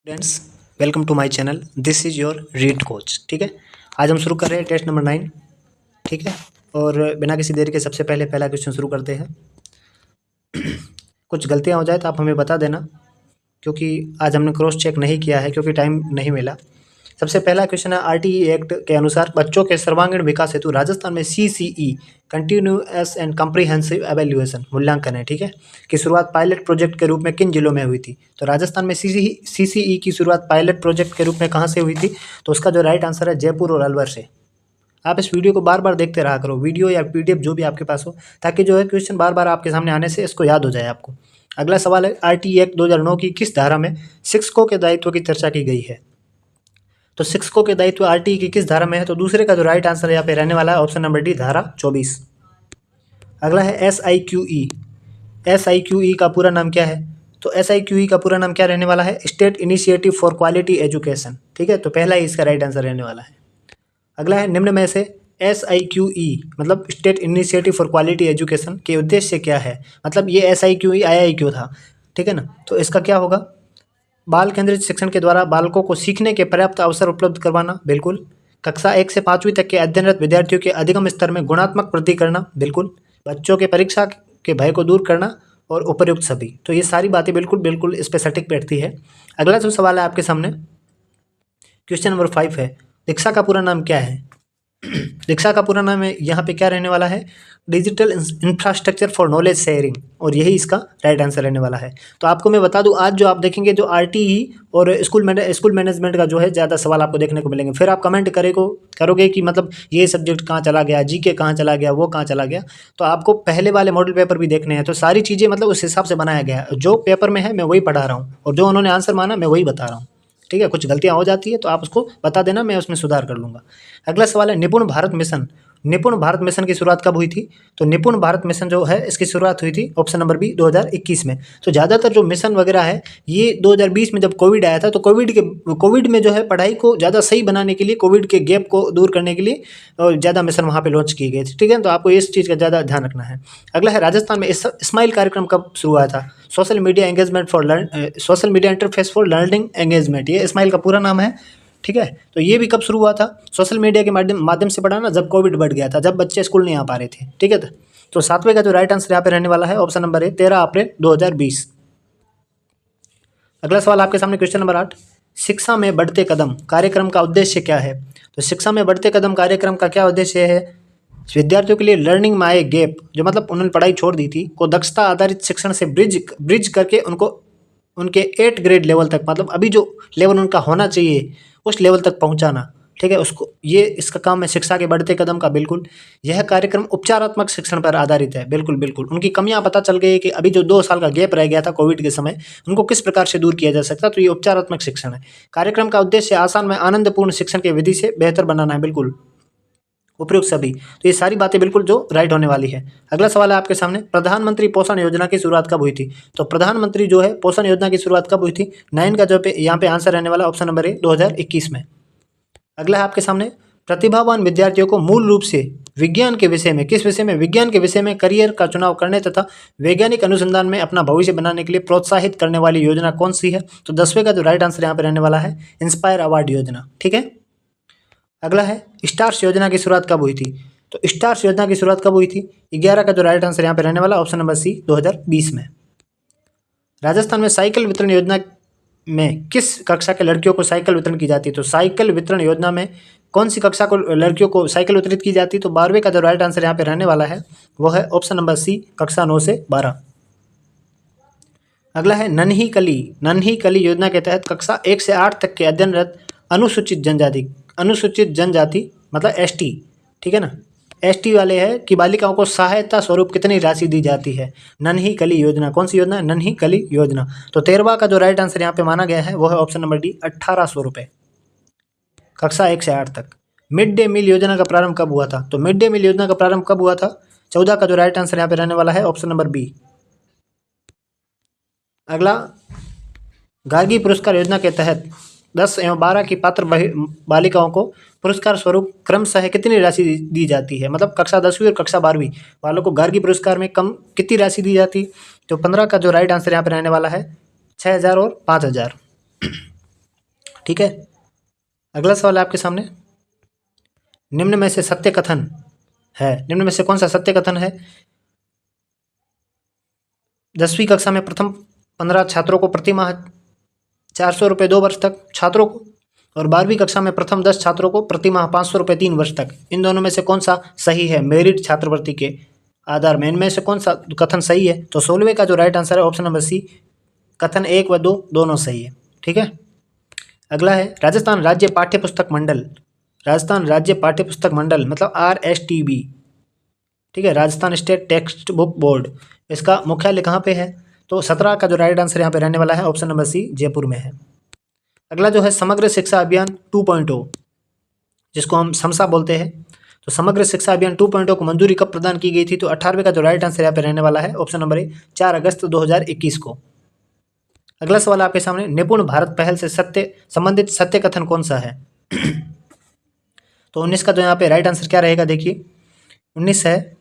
Students, welcome to my channel. This is your read coach. ठीक है, आज हम शुरू कर रहे हैं टेस्ट नंबर 9। ठीक है, और बिना किसी देरी के सबसे पहले पहला क्वेश्चन शुरू करते हैं। कुछ गलतियां हो जाए तो आप हमें बता देना, क्योंकि आज हमने क्रॉस चेक नहीं किया है क्योंकि टाइम नहीं मिला। सबसे पहला क्वेश्चन है, आरटीई एक्ट के अनुसार बच्चों के सर्वांगीण विकास हेतु राजस्थान में CCE continuous and comprehensive evaluation मूल्यांकन है, ठीक है, की शुरुआत पायलट प्रोजेक्ट के रूप में किन जिलों में हुई थी? तो राजस्थान में सीसीई की शुरुआत पायलट प्रोजेक्ट के रूप में कहाँ से हुई थी? तो उसका जो राइट आंसर है जयपुर और अलवर से। आप इस वीडियो को बार बार देखते रहा करो, वीडियो या पीडीएफ जो भी आपके पास हो, ताकि जो है क्वेश्चन बार बार आपके सामने आने से इसको याद हो जाए आपको। अगला सवाल है, आरटीई एक्ट 2009 की किस धारा में शिक्षकों के दायित्व की चर्चा की गई है? तो शिक्षकों के दायित्व आरटीई की किस धारा में है? तो दूसरे का जो राइट आंसर यहाँ पे रहने वाला है ऑप्शन नंबर डी, धारा 24। अगला है SIQE। SIQE का पूरा नाम क्या है? तो SIQE का पूरा नाम क्या रहने वाला है? State initiative for quality education. ठीक है, तो पहला ही इसका राइट आंसर रहने वाला है। अगला है, निम्न में से SIQE मतलब state initiative for quality education के उद्देश्य क्या है? मतलब ये SIQE आया ही क्यों था? ठीक है ना, तो इसका क्या होगा? बाल केंद्रित शिक्षण के द्वारा बालकों को सीखने के पर्याप्त अवसर उपलब्ध करवाना, बिल्कुल। कक्षा 1 से 5वीं तक के अध्ययनरत विद्यार्थियों के अधिगम स्तर में गुणात्मक वृद्धि करना, बिल्कुल। बच्चों के परीक्षा के भय को दूर करना और उपर्युक्त सभी। तो ये सारी बातें बिल्कुल बिल्कुल इस पे सटीक बैठती है। अगला जो सवाल है आपके सामने, क्वेश्चन नंबर 5 है, दीक्षा का पूरा नाम क्या है? दीक्षा का पूरा नाम है यहाँ पे क्या रहने वाला है? Digital infrastructure for knowledge sharing, और यही इसका राइट आंसर रहने वाला है। तो आपको मैं बता दूं, आज जो आप देखेंगे जो आरटीई और स्कूल मैनेजमेंट का जो है ज़्यादा सवाल आपको देखने को मिलेंगे। फिर आप कमेंट करोगे कि मतलब ये सब्जेक्ट कहाँ चला गया, जीके कहाँ चला गया, वो कहाँ चला गया। तो आपको पहले वाले मॉडल पेपर भी देखने हैं, तो सारी चीज़ें मतलब उस हिसाब से बनाया गया है। जो पेपर में है मैं वही पढ़ा रहा हूँ, और जो उन्होंने आंसर माना मैं वही बता रहा हूँ। ठीक है, कुछ गलतियां हो जाती है तो आप उसको बता देना, मैं उसमें सुधार कर लूँगा। अगला सवाल है, निपुण भारत मिशन। निपुण भारत मिशन की शुरुआत कब हुई थी? तो निपुण भारत मिशन जो है इसकी शुरुआत हुई थी ऑप्शन नंबर बी 2021 में। तो ज़्यादातर जो मिशन वगैरह है ये 2020 में जब कोविड आया था, तो कोविड में जो है पढ़ाई को ज़्यादा सही बनाने के लिए, कोविड के गैप को दूर करने के लिए ज़्यादा मिशन वहाँ पे लॉन्च किए गए थे। ठीक है, तो आपको इस चीज़ का ज़्यादा ध्यान रखना है। अगला है, राजस्थान में स्माइल कार्यक्रम कब शुरू हुआ था? Social media interface for learning engagement, ये स्माइल का पूरा नाम है। ठीक है, तो ये भी कब शुरू हुआ था? सोशल मीडिया के माध्यम से पढ़ाना, जब कोविड बढ़ गया था, जब बच्चे स्कूल नहीं आ पा रहे थे। ठीक है, तो 7वें का जो राइट आंसर यहाँ पे रहने वाला है ऑप्शन नंबर है 13 अप्रैल 2020। अगला सवाल आपके सामने, क्वेश्चन नंबर 8, शिक्षा में बढ़ते कदम कार्यक्रम का उद्देश्य क्या है? तो शिक्षा में बढ़ते कदम कार्यक्रम का क्या उद्देश्य है? विद्यार्थियों के लिए लर्निंग में आए गैप, जो मतलब उन्होंने पढ़ाई छोड़ दी थी, को दक्षता आधारित शिक्षण से ब्रिज करके उनको उनके 8 ग्रेड लेवल तक, मतलब अभी जो लेवल उनका होना चाहिए उस लेवल तक पहुंचाना। ठीक है, उसको ये इसका काम है शिक्षा के बढ़ते कदम का। बिल्कुल, यह कार्यक्रम उपचारात्मक शिक्षण पर आधारित है। बिल्कुल बिल्कुल, उनकी कमियां पता चल गई कि अभी जो 2 साल का गैप रह गया था कोविड के समय, उनको किस प्रकार से दूर किया जा सकता, तो ये उपचारात्मक शिक्षण है। कार्यक्रम का उद्देश्य आसान में आनंदपूर्ण शिक्षण के विधि से बेहतर बनाना है, बिल्कुल उपयुक्त सभी। तो ये सारी बातें बिल्कुल जो राइट होने वाली है। अगला सवाल है आपके सामने, प्रधानमंत्री पोषण योजना की शुरुआत कब हुई थी? तो प्रधानमंत्री जो है पोषण योजना की शुरुआत कब हुई थी? 9 का जो पे यहाँ पे आंसर रहने वाला ऑप्शन नंबर है 2021 में। अगला है आपके सामने, प्रतिभावान विद्यार्थियों को मूल रूप से विज्ञान के विषय में, किस विषय में? विज्ञान के विषय में करियर का चुनाव करने तथा वैज्ञानिक अनुसंधान में अपना भविष्य बनाने के लिए प्रोत्साहित करने वाली योजना कौन सी है? तो 10वें का जो राइट आंसर यहाँ पे रहने वाला है इंस्पायर अवार्ड योजना। ठीक है, अगला है, स्टार्स योजना की शुरुआत कब हुई थी? तो स्टार्स योजना की शुरुआत कब हुई थी? 11 का जो राइट आंसर यहाँ पे रहने वाला ऑप्शन नंबर सी 2020 में। राजस्थान में साइकिल वितरण योजना में किस कक्षा के लड़कियों को साइकिल वितरण की जाती है? तो साइकिल वितरण योजना में कौन सी कक्षा को लड़कियों को साइकिल वितरित की जाती है? तो 12वें का जो राइट आंसर यहाँ पे रहने वाला है वो है ऑप्शन नंबर सी, कक्षा 9 से 12। अगला है, नन्ही कली योजना के तहत कक्षा 1 से 8 तक के अध्ययनरत अनुसूचित जनजाति मतलब ST, ठीक है ना, ST वाले हैं कि बालिकाओं को सहायता स्वरूप कितनी राशि दी जाती है? नन्ही कली योजना, कौन सी योजना है? नन्ही कली योजना। तो 13वां का जो राइट आंसर यहाँ पे माना गया है वो है ऑप्शन नंबर डी, 1800 रुपये, कक्षा 1 से 8 तक। मिड डे मील योजना का प्रारंभ कब हुआ था? तो मिड डे मील योजना का प्रारंभ कब हुआ था? 14 का जो राइट आंसर यहाँ पे रहने वाला है ऑप्शन नंबर बी। अगला, गार्गी पुरस्कार योजना के तहत 10 एवं 12 की पात्र बालिकाओं को पुरस्कार स्वरूप क्रमशः कितनी राशि दी जाती है? मतलब कक्षा 10वीं और कक्षा 12वीं वालों को गार्गी पुरस्कार में कम कितनी राशि दी जाती? तो 15 का जो राइट आंसर यहाँ पे रहने वाला है 6000 और 5000। ठीक है। अगला सवाल है आपके सामने, निम्न में से सत्य कथन है, निम्न में से कौन सा सत्य कथन है? 10वीं कक्षा में प्रथम 15 छात्रों को प्रति माह 400 रुपये 2 वर्ष तक छात्रों को, और 12वीं कक्षा में प्रथम 10 छात्रों को प्रति माह 500 रुपये 3 वर्ष तक। इन दोनों में से कौन सा सही है मेरिट छात्रवृत्ति के आधार में? इनमें से कौन सा कथन सही है? तो 16वें का जो राइट आंसर है ऑप्शन नंबर सी, कथन 1 व 2 दोनों सही है। ठीक है। अगला है राजस्थान राज्य पाठ्य पुस्तक मंडल, राजस्थान राज्य पाठ्य पुस्तक मंडल मतलब RSTB, ठीक है, Rajasthan state text book board, इसका मुख्यालय कहाँ पे है? तो 17 का जो राइट आंसर यहाँ पे रहने वाला है ऑप्शन नंबर सी, जयपुर में है। अगला जो है समग्र शिक्षा अभियान 2.0, जिसको हम समसा बोलते हैं, तो समग्र शिक्षा अभियान 2.0 को मंजूरी कब प्रदान की गई थी? तो 18वें का जो राइट आंसर यहाँ पे रहने वाला है ऑप्शन नंबर ए, 4 अगस्त 2021 को। अगला सवाल आपके सामने, निपुण भारत पहल से संबंधित सत्य कथन कौन सा है? तो 19 का जो यहाँ पे राइट आंसर क्या रहेगा? देखिए 19 है,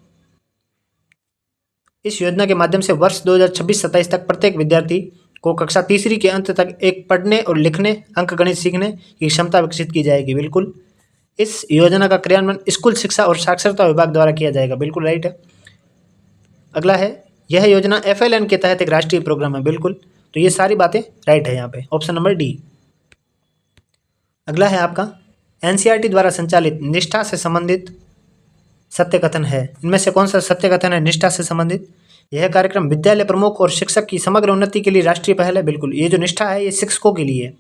इस योजना के माध्यम से वर्ष 2026-27 तक प्रत्येक विद्यार्थी को कक्षा तीसरी के अंत तक एक पढ़ने और लिखने, अंकगणित सीखने की क्षमता विकसित की जाएगी। बिल्कुल, इस योजना का क्रियान्वयन स्कूल शिक्षा और साक्षरता विभाग द्वारा किया जाएगा। बिल्कुल राइट है। अगला है, यह योजना FLN के तहत एक राष्ट्रीय प्रोग्राम है। बिल्कुल, तो ये सारी बातें राइट है यहाँ पे, ऑप्शन नंबर डी। अगला है आपका, NCERT द्वारा संचालित निष्ठा से संबंधित सत्य कथन है। इनमें से कौन सा सत्य कथन है निष्ठा से संबंधित? यह कार्यक्रम विद्यालय प्रमुख और शिक्षक की समग्र उन्नति के लिए राष्ट्रीय पहल है। बिल्कुल, ये जो निष्ठा है ये शिक्षकों के लिए है।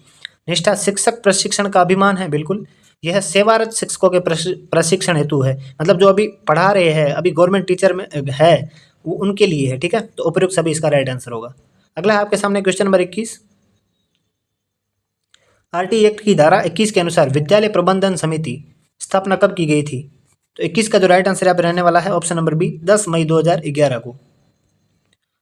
निष्ठा शिक्षक प्रशिक्षण का अभिमान है। बिल्कुल, यह सेवारत शिक्षकों के प्रशिक्षण हेतु है, मतलब जो अभी पढ़ा रहे हैं, अभी गवर्नमेंट टीचर में है, वो उनके लिए है। ठीक है, तो उपयुक्त सभी इसका राइट आंसर होगा। अगला है आपके सामने क्वेश्चन नंबर 21, RT एक्ट की धारा 21 के अनुसार विद्यालय प्रबंधन समिति स्थापना कब की गई थी? तो 21 का जो राइट आंसर यहाँ पे रहने वाला है ऑप्शन नंबर बी, 10 मई 2011 को।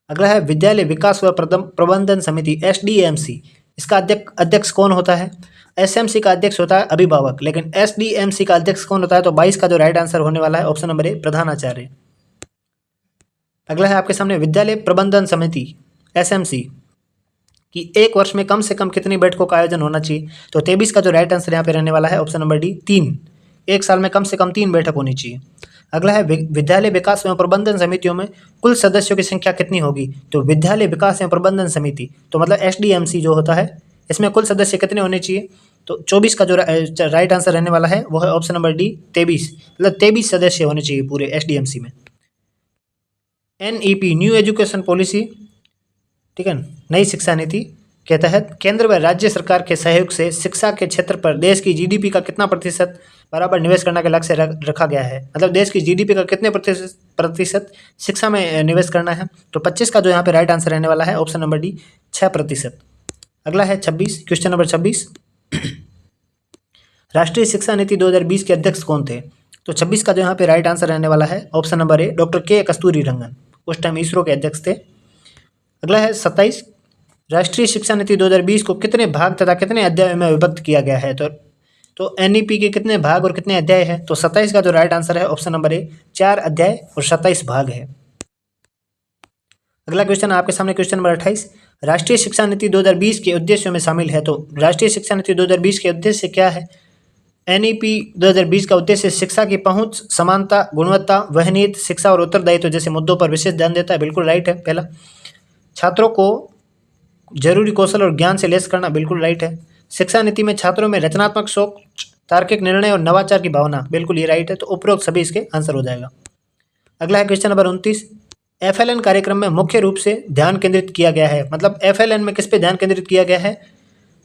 अगला है विद्यालय विकास व प्रबंधन समिति SDMC, इसका अध्यक्ष कौन होता है? SMC का अध्यक्ष होता है अभिभावक, लेकिन SDMC का अध्यक्ष कौन होता है? तो 22 का जो राइट आंसर होने वाला है ऑप्शन नंबर ए, प्रधानाचार्य। अगला है आपके सामने, विद्यालय प्रबंधन समिति SMC कि एक वर्ष में कम से कम कितनी बैठकों का आयोजन होना चाहिए? तो 23 का जो राइट आंसर यहाँ पे रहने वाला है ऑप्शन नंबर डी, 3। एक साल में कम से कम 3 बैठक होनी चाहिए। अगला है विद्यालय विकास एवं प्रबंधन समितियों में कुल सदस्यों की संख्या कितनी होगी? तो विद्यालय विकास एवं प्रबंधन समिति तो मतलब SDMC जो होता है, इसमें कुल सदस्य कितने होने चाहिए? तो 24 का जो राइट आंसर रहने वाला है वो है ऑप्शन नंबर डी, 23, मतलब 23 सदस्य होने चाहिए पूरे SDMC में। NEP न्यू एजुकेशन पॉलिसी, ठीक है, नई शिक्षा नीति के तहत केंद्र व राज्य सरकार के सहयोग से शिक्षा के क्षेत्र पर देश की GDP का कितना प्रतिशत बराबर निवेश करने का लक्ष्य रखा गया है? मतलब देश की GDP का कितने प्रतिशत शिक्षा में निवेश करना है? तो 25 का जो यहाँ पे राइट आंसर रहने वाला है ऑप्शन नंबर डी, 6%। अगला है 26, क्वेश्चन नंबर 26, राष्ट्रीय शिक्षा नीति 2020 के अध्यक्ष कौन थे? तो 26 का जो यहाँ पे राइट आंसर रहने वाला है ऑप्शन नंबर ए, डॉक्टर के कस्तूरीरंगन, उस टाइम इसरो के अध्यक्ष थे। अगला है 27, राष्ट्रीय शिक्षा नीति 2020 को कितने भाग तथा कितने अध्याय में विभक्त किया गया है? तो NEP के कितने भाग और कितने अध्याय है? तो 27 का जो राइट आंसर है ऑप्शन नंबर ए, 4 अध्याय और 27 भाग है। अगला क्वेश्चन आपके सामने क्वेश्चन नंबर 28, राष्ट्रीय शिक्षा नीति 2020 के उद्देश्यों में शामिल है। तो राष्ट्रीय शिक्षा नीति 2020 के उद्देश्य क्या है? NEP 2020 का उद्देश्य शिक्षा की पहुंच, समानता, गुणवत्ता, वहनीयत शिक्षा और उत्तरदायित्व जैसे मुद्दों पर विशेष ध्यान देता है। बिल्कुल राइट है। पहला, छात्रों को जरूरी कौशल और ज्ञान से लेस करना, बिल्कुल राइट है। शिक्षा नीति में छात्रों में रचनात्मक सोच, तार्किक निर्णय और नवाचार की भावना, बिल्कुल ये राइट है। तो उपरोक्त सभी इसके आंसर हो जाएगा। अगला है क्वेश्चन नंबर 29, FLN कार्यक्रम में मुख्य रूप से ध्यान केंद्रित किया गया है। मतलब FLN में किस पे ध्यान केंद्रित किया गया है?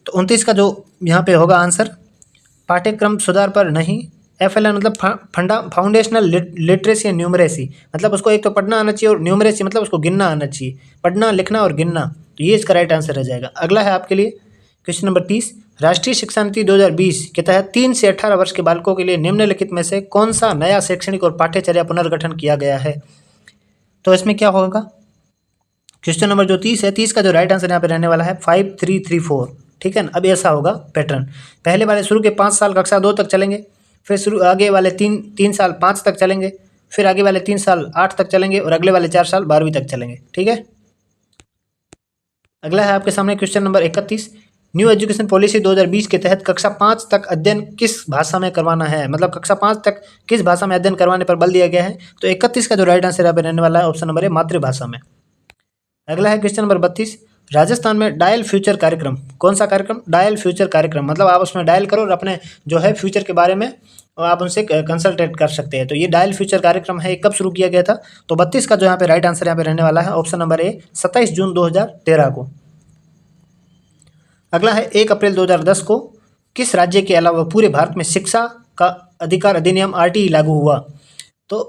तो 29 का जो यहाँ पे होगा आंसर, पाठ्यक्रम सुधार पर नहीं। FLN मतलब फाउंडेशनल लिटरेसी एंड न्यूमरेसी, मतलब उसको एक तो पढ़ना आना चाहिए और न्यूमरेसी मतलब उसको गिनना आना चाहिए, पढ़ना लिखना और गिनना, तो ये इसका राइट आंसर रह जाएगा। अगला है आपके लिए क्वेश्चन नंबर 30, राष्ट्रीय शिक्षा नीति 2020 के तहत 3 से 18 वर्ष के बालकों के लिए निम्नलिखित में से कौन सा नया शैक्षणिक और पाठ्यचर्या पुनर्गठन किया गया है? तो इसमें क्या होगा? क्वेश्चन नंबर जो 30 है, 30 का जो राइट आंसर यहाँ पे रहने वाला है 5334, ठीक है ना। अब ऐसा होगा पैटर्न, पहले वाले शुरू के 5 साल कक्षा 2 तक चलेंगे, फिर शुरू आगे वाले 3 साल 5 तक चलेंगे, फिर आगे वाले 3 साल 8 तक चलेंगे और अगले वाले 4 साल 12वीं तक चलेंगे, ठीक है। अगला है आपके सामने question number 31, new education policy 2020 के तहत कक्षा 5 तक अध्ययन किस भाषा में करवाना है, मतलब कक्षा 5 तक किस भाषा में अध्ययन करवाने पर बल दिया गया है। तो 31 का जो राइट आंसर यहाँ पे रहने वाला है ऑप्शन नंबर ए, मातृभाषा में। अगला है क्वेश्चन नंबर 32, राजस्थान में डायल फ्यूचर कार्यक्रम, कौन सा कार्यक्रम, डायल फ्यूचर कार्यक्रम, मतलब आप उसमें डायल करो और अपने जो है फ्यूचर के बारे में आप उनसे कंसल्टेट कर सकते हैं। तो ये डायल फ्यूचर कार्यक्रम है, कब शुरू किया गया था। तो 32 का जो यहाँ पे राइट आंसर यहाँ पे रहने वाला है ऑप्शन नंबर ए, 27 जून 2013 को। अगला है 1 अप्रैल 2010 को किस राज्य के अलावा पूरे भारत में शिक्षा का अधिकार अधिनियम आरटीई लागू हुआ। तो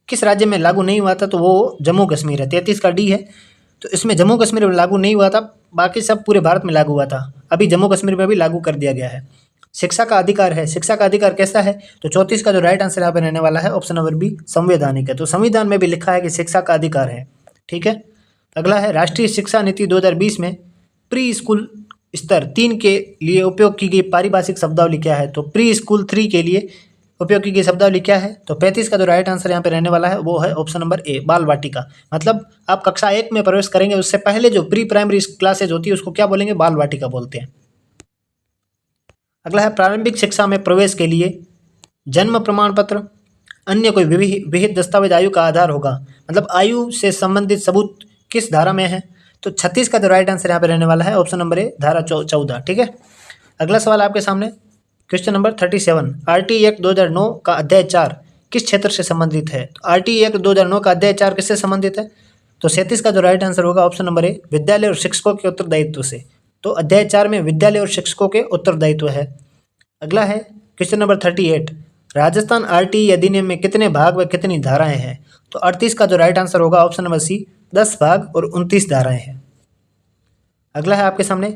किस राज्य में लागू नहीं हुआ था, तो वो जम्मू कश्मीर है, 33 का डी है। तो इसमें जम्मू कश्मीर में लागू नहीं हुआ था, बाकी सब पूरे भारत में लागू हुआ था। अभी जम्मू कश्मीर में भी लागू कर दिया गया है। शिक्षा का अधिकार है, शिक्षा का अधिकार कैसा है, तो 34 का जो राइट आंसर यहाँ पे रहने वाला है ऑप्शन नंबर बी, संवैधानिक है। तो संविधान में भी लिखा है कि शिक्षा का अधिकार है, ठीक है। अगला है राष्ट्रीय शिक्षा नीति 2020 में प्री स्कूल स्तर 3 के लिए उपयोग की गई पारिभाषिक शब्दावली क्या है। तो प्री स्कूल 3 के लिए उपयोग की गई शब्दावली क्या है। तो 35 का जो राइट आंसर यहाँ पे रहने वाला है वो है ऑप्शन नंबर ए, बाल वाटिका। मतलब आप कक्षा 1 में प्रवेश करेंगे उससे पहले जो प्री प्राइमरी क्लासेज होती है उसको क्या बोलेंगे, बाल वाटिका बोलते हैं। अगला है प्रारंभिक शिक्षा में प्रवेश के लिए जन्म प्रमाण पत्र अन्य कोई विहित दस्तावेज आयु का आधार होगा, मतलब आयु से संबंधित सबूत किस धारा में है। तो 36 का जो राइट आंसर यहाँ पे रहने वाला है ऑप्शन नंबर ए, धारा 14, ठीक है। अगला सवाल आपके सामने क्वेश्चन नंबर 37, आरटीई एक्ट 2009 का अध्याय 4 किस क्षेत्र से संबंधित है। तो आरटीई एक्ट 2009 का अध्याय 4 किससे संबंधित है। तो 37 का जो राइट आंसर होगा ऑप्शन नंबर ए, विद्यालय और शिक्षकों के उत्तरदायित्व से। तो अध्याय 4 में विद्यालय और शिक्षकों के उत्तरदायित्व है। अगला है क्वेश्चन नंबर 38, राजस्थान आरटीई अधिनियम में कितने भाग व कितनी धाराएं हैं। तो 38 का जो राइट आंसर होगा ऑप्शन नंबर सी, 10 भाग और 29 धाराएं हैं। अगला है आपके सामने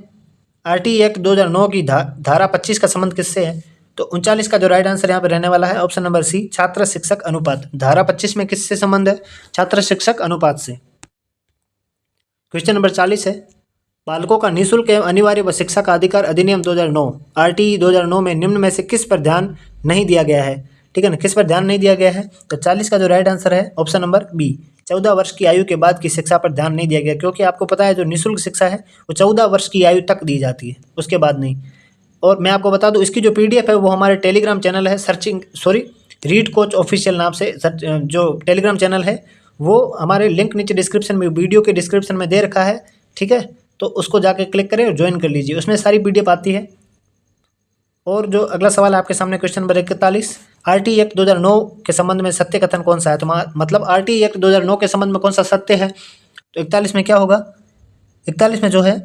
आरटीई एक्ट 2009 की धारा 25 का संबंध किससे है। तो 39 का जो राइट आंसर यहाँ पे रहने वाला है ऑप्शन नंबर सी, छात्र शिक्षक अनुपात। धारा 25 में किससे संबंध है, छात्र शिक्षक अनुपात से। क्वेश्चन नंबर 40 है, बालकों का निःशुल्क एवं अनिवार्य व शिक्षा का अधिकार अधिनियम 2009 आरटीई 2009 में निम्न में से किस पर ध्यान नहीं दिया गया है, ठीक है ना, किस पर ध्यान नहीं दिया गया है। तो 40 का जो राइट आंसर है ऑप्शन नंबर बी, 14 वर्ष की आयु के बाद की शिक्षा पर ध्यान नहीं दिया गया, क्योंकि आपको पता है जो निःशुल्क शिक्षा है वो 14 वर्ष की आयु तक दी जाती है, उसके बाद नहीं। और मैं आपको बता दूं इसकी जो पीडीएफ है वो हमारे टेलीग्राम चैनल है रीड कोच ऑफिशियल नाम से जो टेलीग्राम चैनल है वो हमारे लिंक नीचे डिस्क्रिप्शन में, वीडियो के डिस्क्रिप्शन में दे रखा है, ठीक है। तो उसको जाके क्लिक करें और ज्वाइन कर लीजिए, उसमें सारी पीडीएफ आती है। और जो अगला सवाल आपके सामने क्वेश्चन नंबर 41, आरटीई एक्ट 2009 के संबंध में सत्य कथन कौन सा है। तो मतलब आरटीई एक्ट 2009 के संबंध में कौन सा सत्य है। तो 41 में क्या होगा, 41 में जो है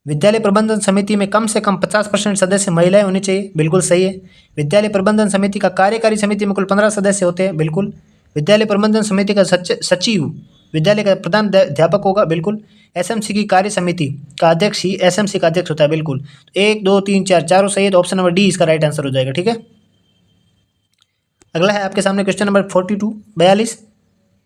विद्यालय प्रबंधन समिति में कम से कम 50% सदस्य महिलाएं होनी चाहिए, बिल्कुल सही है। विद्यालय प्रबंधन समिति का कार्यकारी समिति में कुल 15 सदस्य होते हैं, बिल्कुल। विद्यालय प्रबंधन समिति का सचिव विद्यालय का प्रधान अध्यापक होगा, बिल्कुल। एसएमसी की कार्य समिति का अध्यक्ष ही एसएमसी का अध्यक्ष होता है, बिल्कुल। 1 2 3 4 चारों सही है, तो ऑप्शन नंबर डी इसका राइट आंसर हो जाएगा, ठीक है। अगला है आपके सामने क्वेश्चन नंबर 42,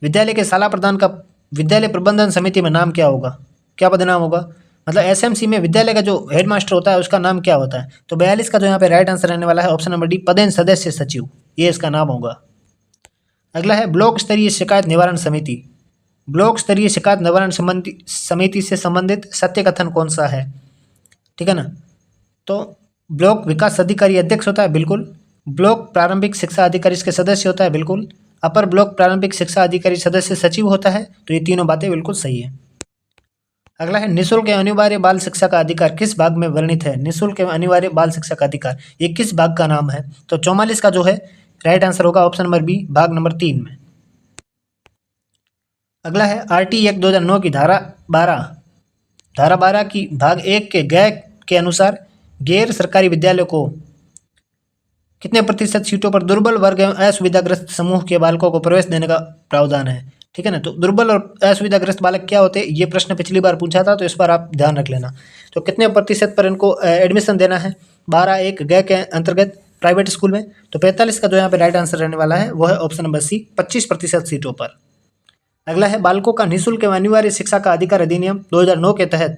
विद्यालय के शाला प्रधान का विद्यालय प्रबंधन समिति में नाम क्या होगा, क्या पदनाम होगा। मतलब एसएमसी में विद्यालय का जो हेडमास्टर होता है उसका नाम क्या होता है। तो 42 का जो यहाँ पे राइट आंसर रहने वाला है ऑप्शन नंबर डी, पदेन सदस्य सचिव, ये इसका नाम होगा। अगला है ब्लॉक स्तरीय शिकायत निवारण समिति, ब्लॉक स्तरीय शिकायत निवारण समिति से संबंधित सत्य कथन कौन सा है, ठीक है ना। तो ब्लॉक विकास अधिकारी अध्यक्ष होता है, बिल्कुल। ब्लॉक प्रारंभिक शिक्षा अधिकारी इसके सदस्य होता है, बिल्कुल। अपर ब्लॉक प्रारंभिक शिक्षा अधिकारी सदस्य सचिव होता है। तो ये तीनों बातें बिल्कुल सही है। अगला है निःशुल्क एवं अनिवार्य बाल शिक्षा का अधिकार किस भाग में वर्णित है। निःशुल्क एवं अनिवार्य बाल शिक्षा का अधिकार ये किस भाग का नाम है। तो 44 का जो है राइट आंसर होगा ऑप्शन नंबर बी, भाग नंबर 3 में। अगला है आरटीई एक्ट 2009 की धारा 12 की भाग 1 के गैर के अनुसार गैर सरकारी विद्यालयों को कितने प्रतिशत सीटों पर दुर्बल वर्ग एवं असुविधाग्रस्त समूह के बालकों को प्रवेश देने का प्रावधान है, ठीक है ना। तो दुर्बल और असुविधाग्रस्त बालक क्या होते हैं, ये प्रश्न पिछली बार पूछा था, तो इस बार आप ध्यान रख लेना। तो कितने प्रतिशत पर इनको एडमिशन देना है 12(1) गैर के अंतर्गत प्राइवेट स्कूल में। तो 45 का जो यहाँ पे राइट आंसर रहने वाला है वो है ऑप्शन नंबर सी, 25% सीटों पर। अगला है बालकों का निःशुल्क एवं अनिवार्य शिक्षा का अधिकार अधिनियम 2009 के तहत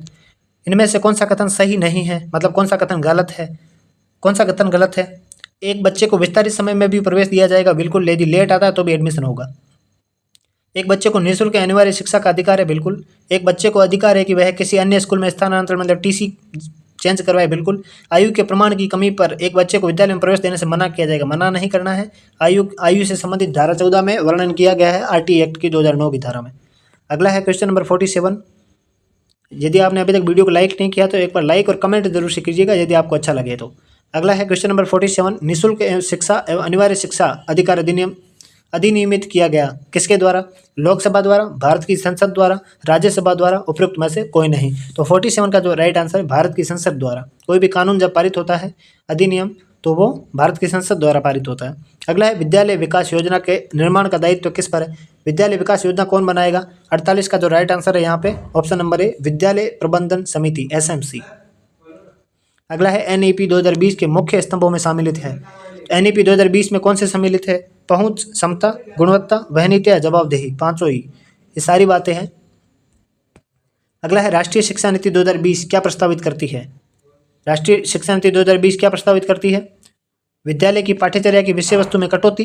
इनमें से कौन सा कथन सही नहीं है, मतलब कौन सा कथन गलत है। कौन सा कथन गलत है, एक बच्चे को विस्तारित समय में भी प्रवेश दिया जाएगा, बिल्कुल। यदि लेट आता है तो भी एडमिशन होगा। एक बच्चे को निःशुल्क अनिवार्य शिक्षा का अधिकार है, बिल्कुल। एक बच्चे को अधिकार है कि वह किसी अन्य स्कूल में स्थानांतरण मतलब टीसी चेंज करवाए, बिल्कुल। आयु के प्रमाण की कमी पर एक बच्चे को विद्यालय में प्रवेश देने से मना किया जाएगा, मना नहीं करना है। आयु से संबंधित धारा 14 में वर्णन किया गया है आरटी एक्ट की 2009 की धारा में। अगला है क्वेश्चन नंबर 47। यदि आपने अभी तक वीडियो को लाइक नहीं किया तो एक बार लाइक और कमेंट जरूर से कीजिएगा यदि आपको अच्छा लगे तो। अगला है क्वेश्चन नंबर 47। निःशुल्क शिक्षा एवं अनिवार्य शिक्षा अधिकार अधिनियम अधिनियमित किया गया किसके द्वारा? लोकसभा द्वारा, भारत की संसद द्वारा, राज्यसभा द्वारा, उपयुक्त में से कोई नहीं। तो 47 का जो राइट आंसर है भारत की संसद द्वारा। कोई भी कानून जब पारित होता है अधिनियम तो वो भारत की संसद द्वारा पारित होता है। अगला है विद्यालय विकास योजना के निर्माण का दायित्व किस पर है? विद्यालय विकास योजना कौन बनाएगा? 48 का जो राइट आंसर है यहाँ पे ऑप्शन नंबर ए विद्यालय प्रबंधन समिति एसएमसी। अगला है एनईपी 2020 के मुख्य स्तंभों में सम्मिलित है। एनईपी 2020 में कौन से सम्मिलित है? पहुंच, क्षमता, गुणवत्ता, वहनीयता, जवाबदेही, पांचों ही, ये सारी बातें हैं। अगला है राष्ट्रीय शिक्षा नीति 2020 क्या प्रस्तावित करती है? राष्ट्रीय शिक्षा नीति 2020 क्या प्रस्तावित करती है? विद्यालय की पाठ्यचर्या की विषय वस्तु में कटौती,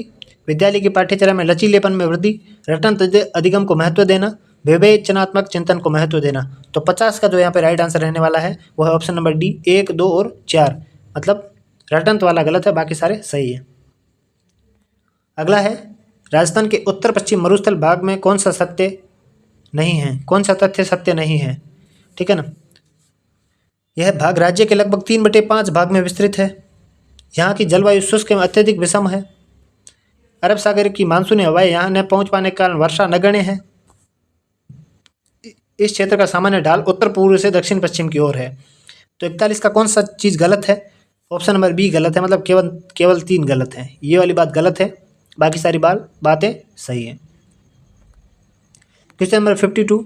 विद्यालय की पाठ्यचर्या में लचीलेपन में वृद्धि, रटन अधिगम को महत्व देना, विवेचनात्मक चिंतन को महत्व देना। तो 50 का जो यहाँ पे राइट आंसर रहने वाला है वो है ऑप्शन नंबर डी 1, 2 और 4। मतलब रटंत वाला गलत है, बाकी सारे सही है। अगला है राजस्थान के उत्तर पश्चिम मरुस्थल भाग में कौन सा सत्य नहीं है? कौन सा तथ्य सत्य नहीं है? ठीक है ना। यह भाग राज्य के लगभग 3/5 भाग में विस्तृत है। यहाँ की जलवायु शुष्क एवं अत्यधिक विषम है। अरब सागर की मानसूनी हवाएं यहाँ न पहुँच पाने के कारण वर्षा नगण्य है। इस क्षेत्र का सामान्य ढाल उत्तर पूर्व से दक्षिण पश्चिम की ओर है। तो 41 का कौन सा चीज़ गलत है? ऑप्शन नंबर बी गलत है, मतलब केवल 3 गलत है। ये वाली बात गलत है, बाकी सारी बातें सही है। Question number 52।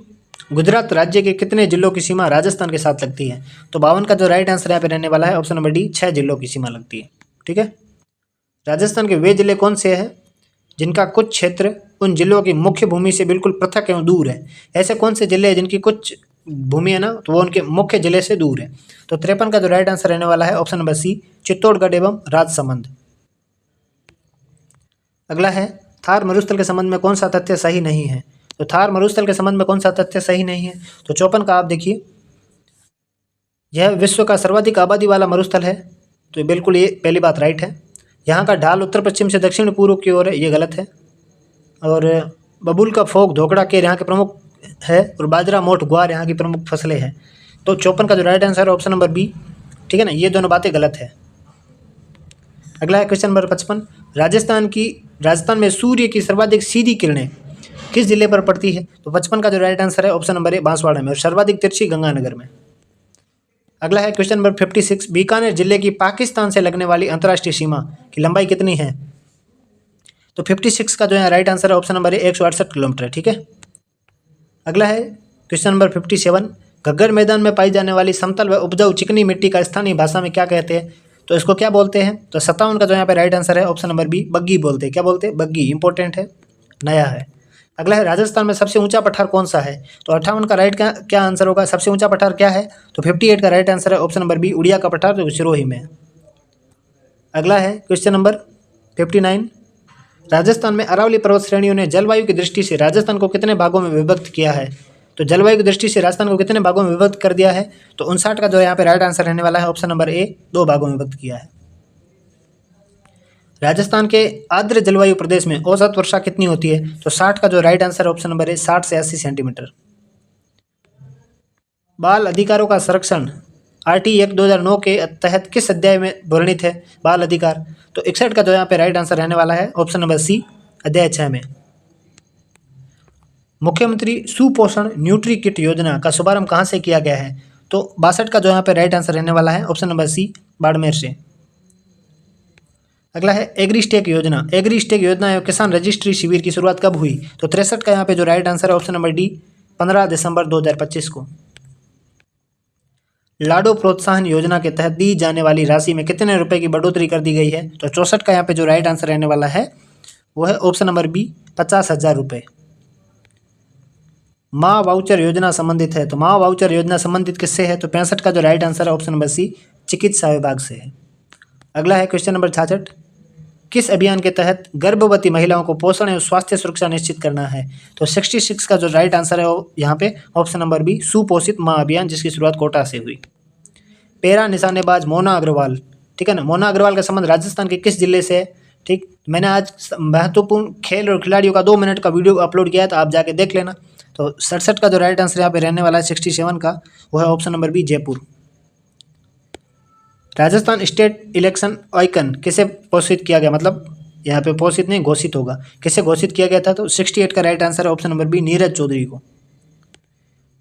गुजरात राज्य के कितने जिलों की सीमा राजस्थान के साथ लगती है? तो 52 का जो राइट आंसर यहाँ पे रहने वाला है ऑप्शन नंबर डी 6 जिलों की सीमा लगती है। ठीक है। राजस्थान के वे जिले कौन से हैं जिनका कुछ क्षेत्र उन जिलों की मुख्य भूमि से बिल्कुल पृथक एवं दूर है? ऐसे कौन से जिले हैं जिनकी कुछ भूमि है ना तो वो उनके मुख्य जिले से दूर है? तो 53 का जो राइट आंसर रहने वाला है ऑप्शन नंबर सी चित्तौड़गढ़ एवं राजसमंद। अगला है थार मरुस्थल के संबंध में कौन सा तथ्य सही नहीं है? तो थार मरुस्थल के संबंध में कौन सा तथ्य सही नहीं है? तो 54 का आप देखिए, यह विश्व का सर्वाधिक आबादी वाला मरुस्थल है। तो बिल्कुल ये पहली बात राइट है। यहाँ का ढाल उत्तर पश्चिम से दक्षिण पूर्व की ओर है, ये गलत है। और बबूल का फोक, धोकड़ा केर यहाँ के प्रमुख है और बाजरा, मोठ, ग्वार यहाँ की प्रमुख फसलें हैं। तो 54 का जो राइट आंसर है ऑप्शन नंबर बी। ठीक है ना, ये दोनों बातें गलत है। अगला है क्वेश्चन नंबर 55। राजस्थान में सूर्य की सर्वाधिक सीधी किरणें किस जिले पर पड़ती है? तो 55 का जो राइट आंसर है ऑप्शन नंबर ए बांसवाड़ा में, और सर्वाधिक तिरछी गंगानगर में। अगला है क्वेश्चन नंबर 56। बीकानेर जिले की पाकिस्तान से लगने वाली अंतर्राष्ट्रीय सीमा की लंबाई कितनी है? तो 56 का जो है राइट आंसर है ऑप्शन नंबर ए 168 किलोमीटर है। ठीक है। अगला है क्वेश्चन नंबर 57। घग्गर मैदान में पाई जाने वाली समतल व उपजाऊ चिकनी मिट्टी का स्थानीय भाषा में क्या कहते हैं? तो इसको क्या बोलते हैं? तो 57 का जो यहाँ पे राइट आंसर है ऑप्शन नंबर बी बग्गी बोलते हैं। क्या बोलते हैं? बग्गी। इंपॉर्टेंट है, नया है। अगला है राजस्थान में सबसे ऊंचा पठार कौन सा है? तो 58 का राइट क्या आंसर होगा? सबसे ऊंचा पठार क्या है? तो 58 का राइट आंसर है ऑप्शन नंबर बी उड़िया का पठार, जो सिरोही में है। अगला है क्वेश्चन नंबर 59। राजस्थान में अरावली पर्वत श्रेणियों ने जलवायु की दृष्टि से राजस्थान को कितने भागों में विभक्त किया है? तो जलवायु की दृष्टि से राजस्थान को कितने भागों में विभक्त कर दिया है? तो 59 का जो यहाँ पे राइट आंसर रहने वाला है ऑप्शन नंबर ए 2 भागों में विभक्त किया है। राजस्थान के आर्द्र जलवायु प्रदेश में औसत वर्षा कितनी होती है? तो 60 का जो राइट आंसर है ऑप्शन नंबर ए 60 से 80 सेंटीमीटर। बाल अधिकारों का संरक्षण आरटी एक्ट 2009 के तहत किस अध्याय में वर्णित है? बाल अधिकार। तो 61 का जो यहाँ पे राइट आंसर रहने वाला है ऑप्शन नंबर सी अध्याय 6 में। मुख्यमंत्री सुपोषण न्यूट्री किट योजना का शुभारंभ कहाँ से किया गया है? तो 62 का जो यहाँ पे राइट आंसर रहने वाला है ऑप्शन नंबर सी बाड़मेर से। अगला है एग्रीस्टेक योजना। एग्रीस्टेक योजना एवं किसान रजिस्ट्री शिविर की शुरुआत कब हुई? तो 63 का यहाँ पे जो राइट आंसर है ऑप्शन नंबर डी 15 दिसंबर 2025 को। लाडो प्रोत्साहन योजना के तहत दी जाने वाली राशि में कितने रुपए की बढ़ोतरी कर दी गई है? तो 64 का यहाँ पे जो राइट आंसर रहने वाला है वो है ऑप्शन नंबर बी 50,000 रुपये। माँ वाउचर योजना संबंधित है। तो माँ वाउचर योजना संबंधित किससे है? तो 65 का जो राइट आंसर है ऑप्शन नंबर सी चिकित्सा विभाग से है। अगला है क्वेश्चन नंबर 66। किस अभियान के तहत गर्भवती महिलाओं को पोषण एवं स्वास्थ्य सुरक्षा निश्चित करना है? तो 66 का जो राइट आंसर है वो यहाँ पे ऑप्शन नंबर बी, सुपोषित माँ अभियान, जिसकी शुरुआत कोटा से हुई। पैरा निशानेबाज मोना अग्रवाल, ठीक है ना, मोना अग्रवाल का संबंध राजस्थान के किस जिले से है? ठीक, मैंने आज महत्वपूर्ण खेल और खिलाड़ियों का 2 मिनट का वीडियो अपलोड किया है, तो आप जाके देख लेना। तो 67 का जो राइट आंसर यहाँ पे रहने वाला है 67 का, वो है option number B, Jaipur. Rajasthan state election icon किसे घोषित किया गया, मतलब यहाँ पे घोषित नहीं, घोषित होगा, किसे घोषित किया गया था? तो 68 का राइट आंसर है option number B, Neeraj Chaudhary को।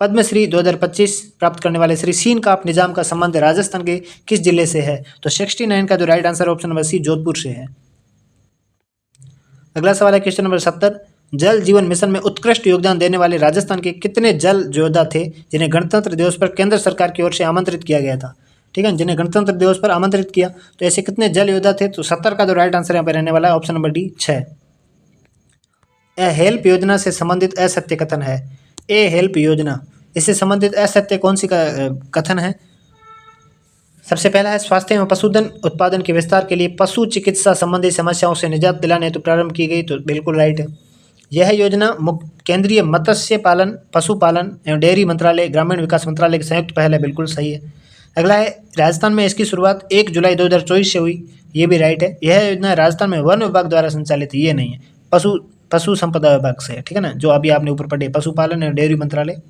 पद्मश्री 2025 प्राप्त करने वाले श्री सीन काप निजाम का संबंध राजस्थान के किस जिले से है? तो 69 का जो right answer option number C, Jodhpur से है। अगला सवाल है क्वेश्चन नंबर 70, जल जीवन मिशन में उत्कृष्ट योगदान देने वाले राजस्थान के कितने जल योद्धा थे जिन्हें गणतंत्र दिवस पर केंद्र सरकार की ओर से आमंत्रित किया गया था? ठीक है, जिन्हें गणतंत्र दिवस पर आमंत्रित किया, तो ऐसे कितने जल योद्धा थे? तो 70 का जो राइट आंसर यहाँ पर रहने वाला है ऑप्शन नंबर डी, 6। ए हेल्प योजना से संबंधित असत्य कथन है। ए हेल्प योजना, इससे संबंधित असत्य कौन सी का कथन है? सबसे पहला है, स्वास्थ्य एवं पशुधन उत्पादन के विस्तार के लिए पशु चिकित्सा संबंधी समस्याओं से निजात दिलाने हेतु प्रारंभ की गई, तो बिल्कुल राइट है। यह योजना केंद्रीय मत्स्य पालन, पशुपालन एवं डेयरी मंत्रालय, ग्रामीण विकास मंत्रालय की संयुक्त पहल है, बिल्कुल सही है। अगला है, राजस्थान में इसकी शुरुआत 1 जुलाई 2024 से हुई, ये भी राइट है। यह योजना राजस्थान में वन विभाग द्वारा संचालित है, ये नहीं है, पशु संपदा विभाग से है, ठीक है ना, जो अभी आपने ऊपर पढ़े, पशुपालन एवं डेयरी मंत्रालय।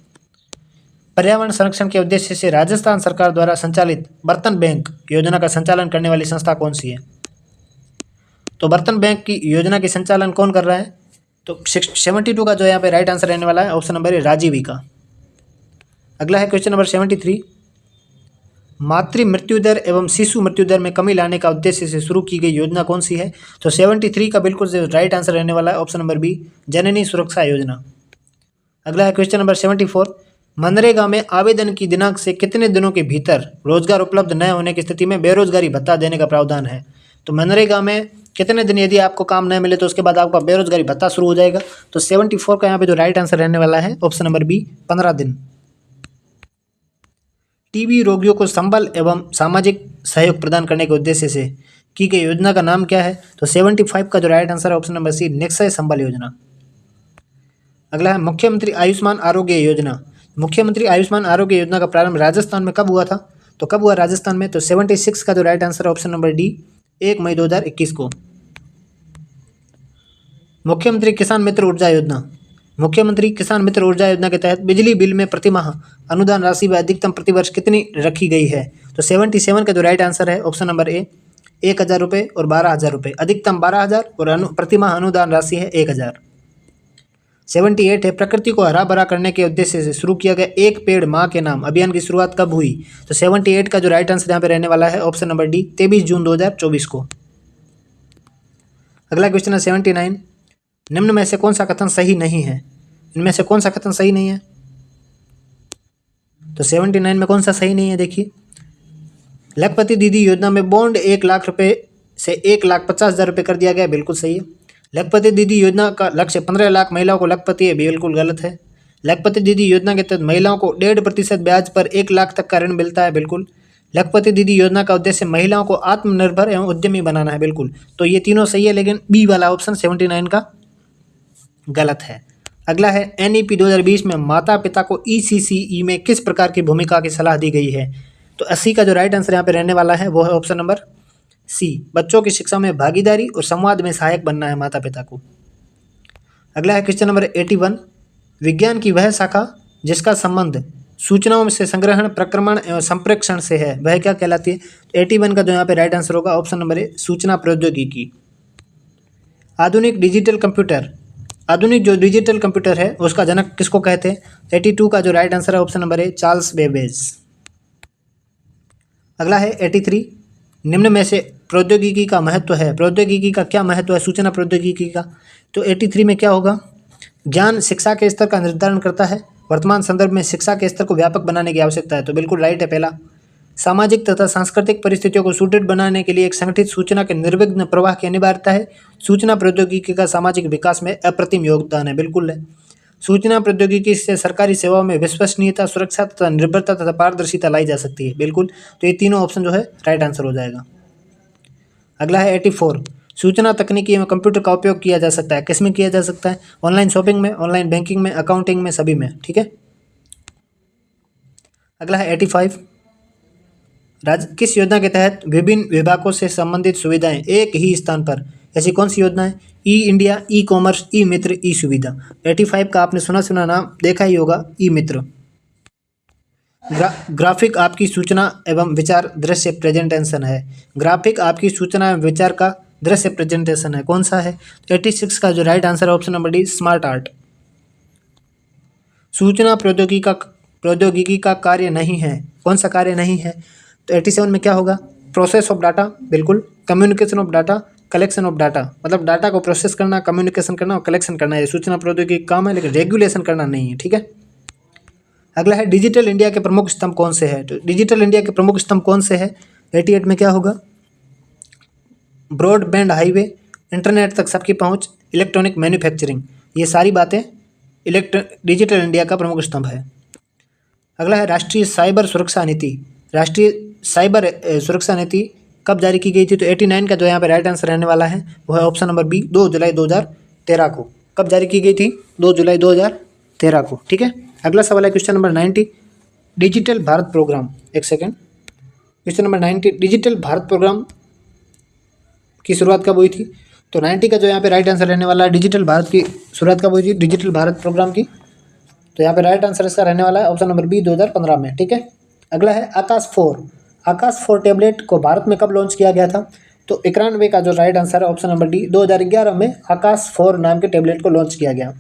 पर्यावरण संरक्षण के उद्देश्य से राजस्थान सरकार द्वारा संचालित बर्तन बैंक योजना का संचालन करने वाली संस्था कौन सी है? तो बर्तन बैंक की योजना की संचालन कौन कर रहा है? तो 72 का जो यहाँ पे राइट आंसर रहने वाला है ऑप्शन नंबर ए, राजीविका। अगला है क्वेश्चन नंबर 73, मातृ मृत्यु दर एवं शिशु मृत्यु दर में कमी लाने का उद्देश्य से शुरू की गई योजना कौन सी है? तो 73 का बिल्कुल राइट आंसर रहने वाला है ऑप्शन नंबर बी, जननी सुरक्षा योजना। अगला है क्वेश्चन नंबर 74, मनरेगा में आवेदन की दिनांक से कितने दिनों के भीतर रोजगार उपलब्ध न होने की स्थिति में बेरोजगारी भत्ता देने का प्रावधान है? तो मनरेगा में कितने दिन यदि आपको काम न मिले तो उसके बाद आपका बेरोजगारी भत्ता शुरू हो जाएगा। तो 74 का यहाँ पे जो राइट आंसर रहने वाला है ऑप्शन नंबर बी, 15 दिन। टीबी रोगियों को संबल एवं सामाजिक सहयोग प्रदान करने के उद्देश्य से की गई योजना का नाम क्या है? तो 75 का जो राइट आंसर है ऑप्शन नंबर सी, निक्षय संबल योजना। अगला है, मुख्यमंत्री आयुष्मान आरोग्य योजना। मुख्यमंत्री आयुष्मान आरोग्य योजना का प्रारंभ राजस्थान में कब हुआ था? तो कब हुआ राजस्थान में? तो 76 का जो राइट आंसर है ऑप्शन नंबर डी, 1 मई 2021 को। मुख्यमंत्री किसान मित्र ऊर्जा योजना। मुख्यमंत्री किसान मित्र ऊर्जा योजना के तहत बिजली बिल में प्रतिमाह अनुदान राशि व अधिकतम प्रतिवर्ष कितनी रखी गई है? तो 77 का जो राइट आंसर है ऑप्शन नंबर ए, 1000 रुपये और 12,000 रुपये, अधिकतम 12,000 और प्रतिमाह अनुदान राशि है 1,000। 78 है, प्रकृति को हरा भरा करने के उद्देश्य से शुरू किया गया एक पेड़ माँ के नाम अभियान की शुरुआत कब हुई? तो 78 का जो राइट आंसर यहाँ पे रहने वाला है ऑप्शन नंबर डी, 23 जून 2024 को। अगला क्वेश्चन है 79, निम्न में से कौन सा कथन सही नहीं है? इनमें से कौन सा कथन सही नहीं है? तो 79 में कौन सा सही नहीं है? देखिए, लखपति दीदी योजना में बॉन्ड 1 लाख रुपए से 1,50,000 रुपये कर दिया गया, बिल्कुल सही है। लखपति दीदी योजना का लक्ष्य 15 लाख महिलाओं को लखपति है, बिल्कुल गलत है। लखपति दीदी योजना के तहत महिलाओं को 1.5% ब्याज पर 1 लाख तक का ऋण मिलता है, बिल्कुल। लखपति दीदी योजना का उद्देश्य महिलाओं को आत्मनिर्भर एवं उद्यमी बनाना है, बिल्कुल। तो ये तीनों सही है, लेकिन बी वाला ऑप्शन 79 का गलत है। अगला है, NEP 2020 में माता पिता को ECCE में किस प्रकार की भूमिका की सलाह दी गई है? तो 80 का जो राइट आंसर यहाँ पे रहने वाला है वो है ऑप्शन नंबर सी, बच्चों की शिक्षा में भागीदारी और संवाद में सहायक बनना है माता पिता को। अगला है क्वेश्चन नंबर 81, विज्ञान की वह शाखा जिसका संबंध सूचनाओं से संग्रहण, प्रक्रमण एवं संप्रेषण से है, वह क्या कहलाती है? 81 का जो यहाँ पे राइट आंसर होगा ऑप्शन नंबर ए, सूचना प्रौद्योगिकी। आधुनिक डिजिटल कंप्यूटर, आधुनिक जो डिजिटल कंप्यूटर है उसका जनक किसको कहते हैं? 82 का जो राइट आंसर है option number A, Charles Babbage. अगला है 83, निम्न में से प्रौद्योगिकी का महत्व है, प्रौद्योगिकी का क्या महत्व है सूचना प्रौद्योगिकी का? तो 83 में क्या होगा? ज्ञान शिक्षा के स्तर का निर्धारण करता है, वर्तमान संदर्भ में शिक्षा के स्तर को व्यापक बनाने की आवश्यकता है, तो बिल्कुल राइट है पहला। सामाजिक तथा सांस्कृतिक परिस्थितियों को सुदृढ़ बनाने के लिए एक संगठित सूचना के निर्विघ्न प्रवाह की अनिवार्यता है, सूचना प्रौद्योगिकी का सामाजिक विकास में अप्रतिम योगदान है, बिल्कुल है। सूचना प्रौद्योगिकी से सरकारी सेवाओं में विश्वसनीयता, सुरक्षा तथा निर्भरता तथा पारदर्शिता लाई जा सकती है, बिल्कुल। तो ये तीनों ऑप्शन जो है राइट आंसर हो जाएगा। अगला है 84, सूचना तकनीकी में कंप्यूटर का उपयोग किया जा सकता है। किस में किया जा सकता है? ऑनलाइन शॉपिंग में, ऑनलाइन बैंकिंग में, अकाउंटिंग में, सभी में। ठीक है। अगला है 85। किस योजना के तहत विभिन्न विभागों से संबंधित सुविधाएं एक ही स्थान पर, ऐसी कौन सी योजना है? ई इंडिया, ई कॉमर्स, ई मित्र, ई सुविधा। 85 का आपने सुना नाम देखा ही होगा, ई मित्र। ग्राफिक आपकी सूचना एवं विचार दृश्य प्रेजेंटेशन है। ग्राफिक आपकी सूचना एवं विचार का दृश्य प्रेजेंटेशन है, कौन सा है? तो 86 का जो राइट आंसर है option number D, smart art. सूचना प्रौद्योगिकी का कार्य नहीं है, कौन सा कार्य नहीं है? तो 87 में क्या होगा? प्रोसेस ऑफ डाटा, बिल्कुल। Communication of data, collection of data, मतलब डाटा को प्रोसेस करना, कम्युनिकेशन करना और कलेक्शन करना, ये सूचना प्रौद्योगिकी काम है, लेकिन रेगुलेशन करना नहीं है। ठीक है। अगला है डिजिटल इंडिया के प्रमुख स्तंभ कौन से है? तो डिजिटल इंडिया के प्रमुख स्तंभ कौन से है? 88 में क्या होगा? ब्रॉडबैंड हाईवे, इंटरनेट तक सबकी पहुंच, इलेक्ट्रॉनिक मैन्युफैक्चरिंग, ये सारी बातें डिजिटल इंडिया का प्रमुख स्तंभ है। अगला है राष्ट्रीय साइबर सुरक्षा नीति। राष्ट्रीय साइबर सुरक्षा नीति कब जारी की गई थी? तो 89 का जो यहाँ पे राइट आंसर रहने वाला है वो है ऑप्शन नंबर बी, 2 जुलाई 2013 को। कब जारी की गई थी? 2 जुलाई 2013 को। ठीक है। अगला सवाल है question number 90, digital Bharat program. एक second, question number 90, digital Bharat program की शुरुआत कब हुई थी? तो 90 का जो यहाँ पे राइट आंसर रहने वाला है, डिजिटल भारत की शुरुआत कब हुई थी डिजिटल भारत प्रोग्राम की? तो यहाँ पे राइट आंसर इसका रहने वाला है ऑप्शन नंबर बी, 2015 में। ठीक है। अगला है आकाश 4। आकाश 4 टैबलेट को भारत में कब लॉन्च किया गया था? तो 91 का जो राइट आंसर है ऑप्शन नंबर डी, 2011 में आकाश 4 नाम के टैबलेट को लॉन्च किया गया।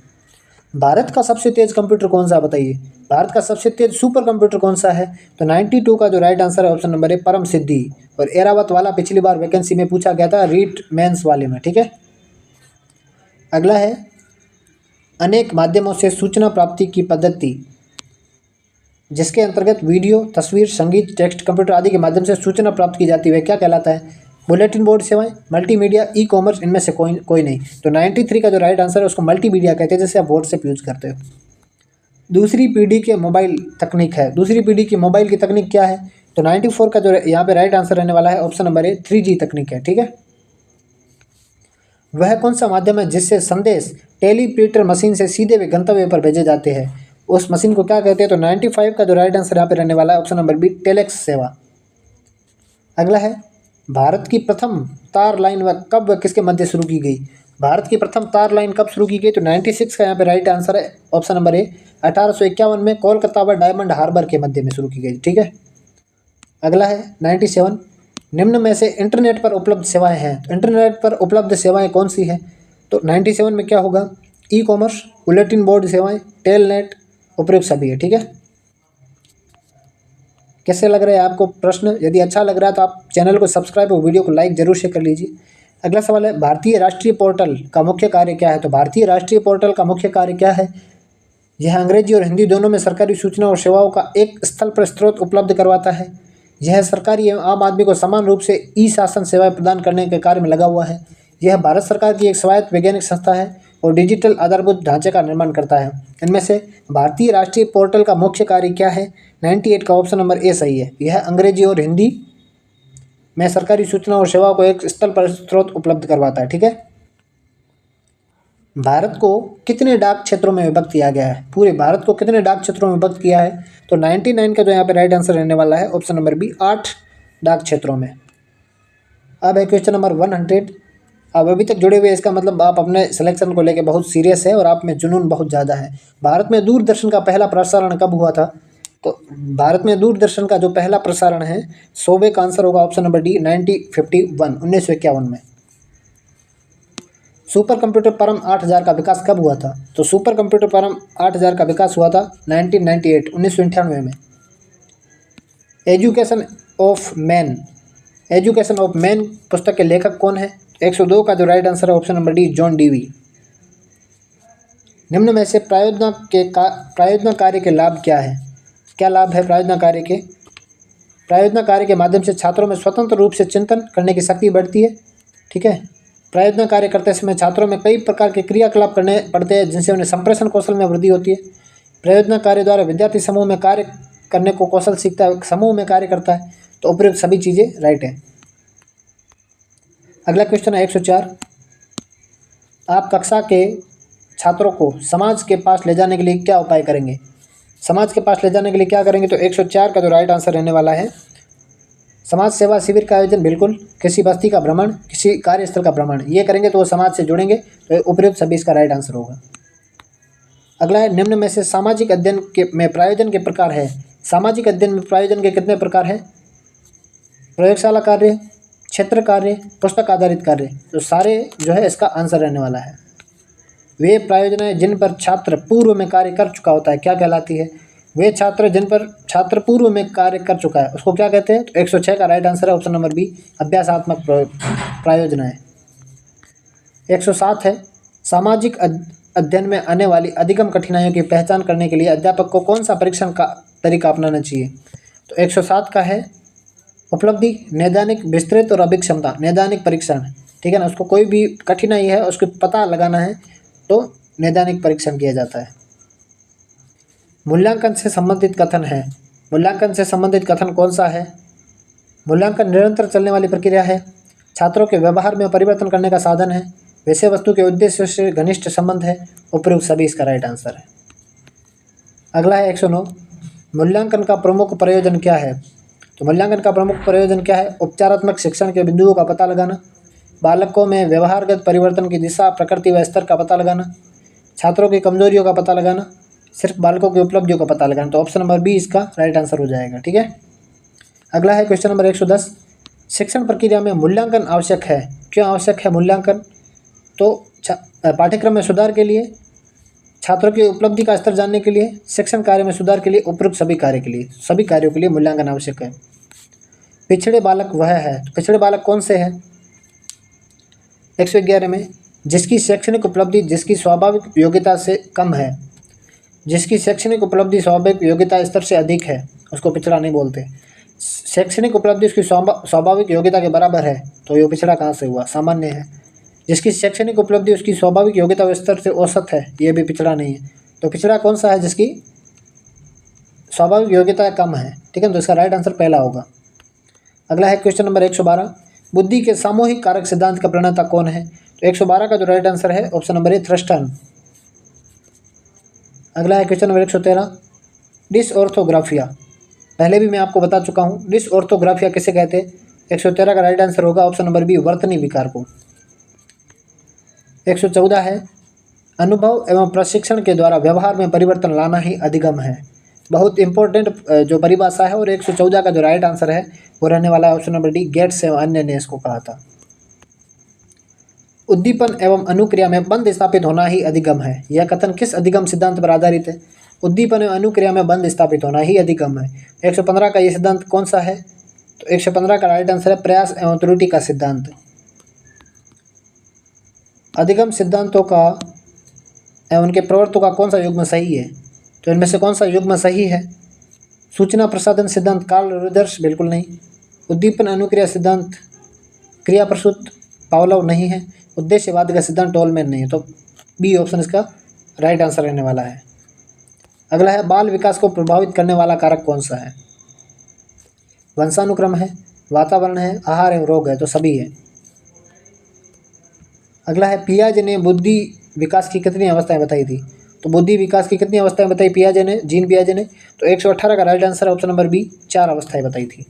भारत का सबसे तेज कंप्यूटर कौन सा, बताइए? भारत का सबसे तेज सुपर कंप्यूटर कौन सा है? तो 92 का जो राइट आंसर है ऑप्शन नंबर ए, परम सिद्धि। और एरावत वाला पिछली बार वैकेंसी में पूछा गया था, रीट मेंस वाले में। ठीक है। अगला है अनेक माध्यमों से सूचना प्राप्ति की पद्धति, जिसके अंतर्गत वीडियो, तस्वीर, संगीत, टेक्स्ट, कंप्यूटर आदि के माध्यम से सूचना प्राप्त की जाती है, क्या कहलाता है? बुलेटिन बोर्ड सेवाएं, मल्टीमीडिया, ई कॉमर्स, इनमें से कोई नहीं। तो 93 का जो राइट आंसर है उसको मल्टीमीडिया कहते हैं, जैसे आप व्हाट्सएप यूज करते हो। दूसरी पीढ़ी के मोबाइल तकनीक है। दूसरी पीढ़ी की मोबाइल की तकनीक क्या है? तो 94 का जो यहाँ पे राइट आंसर रहने वाला है ऑप्शन नंबर ए, 3G तकनीक है। ठीक है। वह कौन सा माध्यम है जिससे संदेश टेलीप्रिंटर मशीन से सीधे वे गंतव्य पर भेजे जाते हैं, उस मशीन को क्या कहते हैं? तो 95 का जो राइट आंसर यहाँ पे रहने वाला है ऑप्शन नंबर बी, टेलेक्स सेवा। अगला है भारत की प्रथम तार लाइन कब किसके मध्य शुरू की गई? भारत की प्रथम तार लाइन कब शुरू की गई? तो 96 का यहाँ पे राइट आंसर है ऑप्शन नंबर ए, 1851 में कोलकाता व डायमंड हार्बर के मध्य में शुरू की गई। ठीक है। अगला है 97, निम्न में से इंटरनेट पर उपलब्ध सेवाएं हैं। तो इंटरनेट पर उपलब्ध सेवाएं कौन सी हैं? तो 97 में क्या होगा? ई कॉमर्स, बुलेटिन बोर्ड सेवाएं, टेलनेट, उपयुक्त सभी है। ठीक है। कैसे लग रहा है आपको प्रश्न? यदि अच्छा लग रहा है तो आप चैनल को सब्सक्राइब और वीडियो को लाइक जरूर से कर लीजिए। अगला सवाल है भारतीय राष्ट्रीय पोर्टल का मुख्य कार्य क्या है? तो भारतीय राष्ट्रीय पोर्टल का मुख्य कार्य क्या है? यह अंग्रेजी और हिंदी दोनों में सरकारी सूचना और सेवाओं का एक स्थल पर स्रोत उपलब्ध करवाता है। यह सरकारी एवं आम आदमी को समान रूप से ई शासन सेवाएं प्रदान करने के कार्य में लगा हुआ है। यह भारत सरकार की एक स्वायत्त वैज्ञानिक संस्था है और डिजिटल आधारभूत ढांचे का निर्माण करता है। इनमें से भारतीय राष्ट्रीय पोर्टल का मुख्य कार्य क्या है? 98 का ऑप्शन नंबर ए सही है। यह अंग्रेजी और हिंदी में सरकारी सूचना और सेवाओं को एक स्थल पर स्रोत उपलब्ध करवाता है। ठीक है। भारत को कितने डाक क्षेत्रों में विभक्त किया गया है? पूरे भारत को कितने डाक क्षेत्रों में विभक्त किया है? तो 99 का जो यहाँ पे राइट आंसर रहने वाला है ऑप्शन नंबर बी, 8 डाक क्षेत्रों में। अब है क्वेश्चन नंबर 100। अब अभी तक जुड़े हुए, इसका मतलब आप अपने सिलेक्शन को लेकर बहुत सीरियस है और आप में जुनून बहुत ज़्यादा है। भारत में दूरदर्शन का पहला प्रसारण कब हुआ था? तो भारत में दूरदर्शन का जो पहला प्रसारण है, 100 का आंसर होगा ऑप्शन नंबर डी, 1951 में। सुपर कंप्यूटर परम 8000 का विकास कब हुआ था? तो सुपर कंप्यूटर परम 8000 का विकास हुआ था 1998 में। एजुकेशन ऑफ मैन पुस्तक के लेखक कौन है? 102 का जो राइट आंसर है option number D, John Dewey. निम्न में से प्रायोजना कार्य के लाभ क्या है? क्या लाभ है प्रायोजना कार्य के? प्रायोजना कार्य के माध्यम से छात्रों में स्वतंत्र रूप से चिंतन करने की शक्ति बढ़ती है। ठीक है। प्रायोजना कार्य करते समय छात्रों में कई प्रकार के क्रियाकलाप करने पड़ते हैं, जिनसे उन्हें संप्रेषण कौशल में वृद्धि होती है। प्रायोजना कार्य द्वारा विद्यार्थी समूह में कार्य करने को कौशल सीखता है, समूह में कार्य करता है। तो उपयुक्त सभी चीज़ें राइट है। अगला क्वेश्चन है 104। आप कक्षा के छात्रों को समाज के पास ले जाने के लिए क्या उपाय करेंगे? समाज के पास ले जाने के लिए क्या करेंगे? तो 104 का जो राइट आंसर रहने वाला है समाज सेवा शिविर का आयोजन, बिल्कुल। किसी बस्ती का भ्रमण, किसी कार्यस्थल का भ्रमण, ये करेंगे तो वो समाज से जुड़ेंगे, तो उपयुक्त सभी इसका राइट आंसर होगा। अगला है निम्न में से सामाजिक अध्ययन के में प्रायोजन के प्रकार है। सामाजिक अध्ययन में प्रायोजन के कितने प्रकार हैं? प्रयोगशाला कार्य, क्षेत्र कार्य, पुस्तक आधारित कार्य, तो सारे जो है इसका आंसर रहने वाला है। वे प्रायोजन जिन पर छात्र पूर्व में कार्य कर चुका होता है क्या कहलाती है? वे छात्र जिन पर छात्र पूर्व में कार्य कर चुका है उसको क्या कहते हैं? तो 106 का राइट आंसर है ऑप्शन नंबर बी, अभ्यासात्मक प्रायोजनाएं। 107 है सामाजिक अध्ययन में आने वाली अधिगम कठिनाइयों की पहचान करने के लिए अध्यापक को कौन सा परीक्षण का तरीका अपनाना चाहिए? तो 107 का है उपलब्धि, नैदानिक, विस्तृत और अभिक्षमता, नैदानिक परीक्षण, ठीक है ना। उसको कोई भी कठिनाई है उसको पता लगाना है तो नैदानिक परीक्षण किया जाता है। मूल्यांकन से संबंधित कथन है। मूल्यांकन से संबंधित कथन कौन सा है? मूल्यांकन निरंतर चलने वाली प्रक्रिया है, छात्रों के व्यवहार में परिवर्तन करने का साधन है, विषय वस्तु के उद्देश्य से घनिष्ठ संबंध है, उपयुक्त सभी इसका राइट आंसर है। अगला है 109। मूल्यांकन का प्रमुख प्रयोजन क्या है? तो मूल्यांकन का प्रमुख प्रयोजन क्या है? उपचारात्मक शिक्षण के बिंदुओं का पता लगाना, बालकों में व्यवहारगत परिवर्तन की दिशा, प्रकृति व स्तर का पता लगाना, छात्रों की कमजोरियों का पता लगाना, सिर्फ बालकों की उपलब्धियों का पता लगाना, तो ऑप्शन नंबर बी इसका राइट आंसर हो जाएगा, ठीक है। अगला है क्वेश्चन नंबर 110। शिक्षण प्रक्रिया में मूल्यांकन आवश्यक है, क्यों आवश्यक है मूल्यांकन? तो पाठ्यक्रम में सुधार के लिए, छात्रों की उपलब्धि का स्तर जानने के लिए, शिक्षण कार्य में सुधार के लिए, उपयुक्त सभी कार्य के लिए, सभी कार्यों के लिए मूल्यांकन आवश्यक है। पिछड़े बालक वह है, तो पिछड़े बालक कौन से हैं? 111 में जिसकी शैक्षणिक उपलब्धि जिसकी स्वाभाविक योग्यता से कम है, जिसकी शैक्षणिक उपलब्धि स्वाभाविक योग्यता स्तर से अधिक है उसको पिछड़ा नहीं बोलते। शैक्षणिक उपलब्धि उसकी स्वाभाविक योग्यता के बराबर है तो ये पिछड़ा कहाँ से हुआ? सामान्य है। जिसकी शैक्षणिक उपलब्धि उसकी स्वाभाविक योग्यता स्तर से औसत है, ये भी पिछड़ा नहीं है। तो पिछड़ा कौन सा है? जिसकी स्वाभाविक योग्यता कम है, ठीक है, तो इसका राइट आंसर पहला होगा। अगला है क्वेश्चन नंबर 112। बुद्धि के सामूहिक कारक सिद्धांत का प्रणेता कौन है? तो 112 का जो राइट आंसर है ऑप्शन नंबर ए, थ्रस्टन। अगला है क्वेश्चन नंबर 113। डिसऑर्थोग्राफिया, पहले भी मैं आपको बता चुका हूँ, डिसऑर्थोग्राफिया किसे कहते हैं? 113 का राइट आंसर होगा ऑप्शन नंबर बी, वर्तनी विकार को। 114 है अनुभव एवं प्रशिक्षण के द्वारा व्यवहार में परिवर्तन लाना ही अधिगम है, बहुत इंपॉर्टेंट जो परिभाषा है। और 114 का जो राइट आंसर है वो रहने वाला है ऑप्शन नंबर डी, गेट्स एवं अन्य ने इसको कहा था। उद्दीपन एवं अनुक्रिया में बंध स्थापित होना ही अधिगम है, यह कथन किस अधिगम सिद्धांत पर आधारित है? उद्दीपन एवं अनुक्रिया में बंध स्थापित होना ही अधिगम है। 115 का ये सिद्धांत कौन सा है? तो 115 का राइट आंसर है प्रयास एवं त्रुटि का सिद्धांत। अधिगम सिद्धांतों का एवं उनके प्रवर्तकों का कौन सा युग्म सही है? तो इनमें से कौन सा युग्म सही है? सूचना प्रसाधन सिद्धांत कार्ल रॉजर्स, बिल्कुल नहीं। उद्दीपन अनुक्रिया सिद्धांत क्रिया प्रसूत, पावलोव नहीं है। उद्देश्यवाद का सिद्धांत टोलमैन नहीं है, तो बी ऑप्शन इसका राइट आंसर रहने वाला है। अगला है बाल विकास को प्रभावित करने वाला कारक कौन सा है? वंशानुक्रम है, वातावरण है, आहार एवं रोग है, तो सभी है। अगला है पियाजे ने बुद्धि विकास की कितनी अवस्थाएं बताई थी? तो बुद्धि विकास की कितनी अवस्थाएं बताई पियाजे ने, जीन पियाजे ने? तो 118 का राइट आंसर है ऑप्शन नंबर बी, 4 अवस्थाएं बताई थी।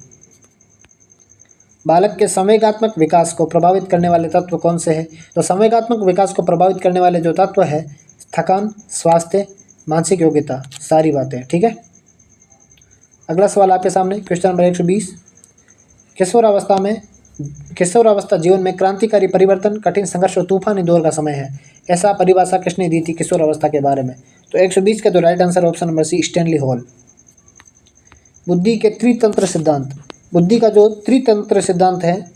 बालक के संवेगात्मक विकास को प्रभावित करने वाले तत्व कौन से हैं? तो संवेगात्मक विकास को प्रभावित करने वाले जो तत्व है थकान, स्वास्थ्य, मानसिक योग्यता, सारी बातें, ठीक है। अगला सवाल आपके सामने क्वेश्चन नंबर 120। किशोरावस्था जीवन में क्रांतिकारी परिवर्तन, कठिन संघर्ष और तूफानी दौर का समय है, ऐसा परिभाषा किसने दी थी किशोरावस्था के बारे में? तो 120 का तो right answer option number C, Stanley Hall. बुद्धि के त्रितंत्र सिद्धांत, बुद्धि का जो त्रितंत्र सिद्धांत है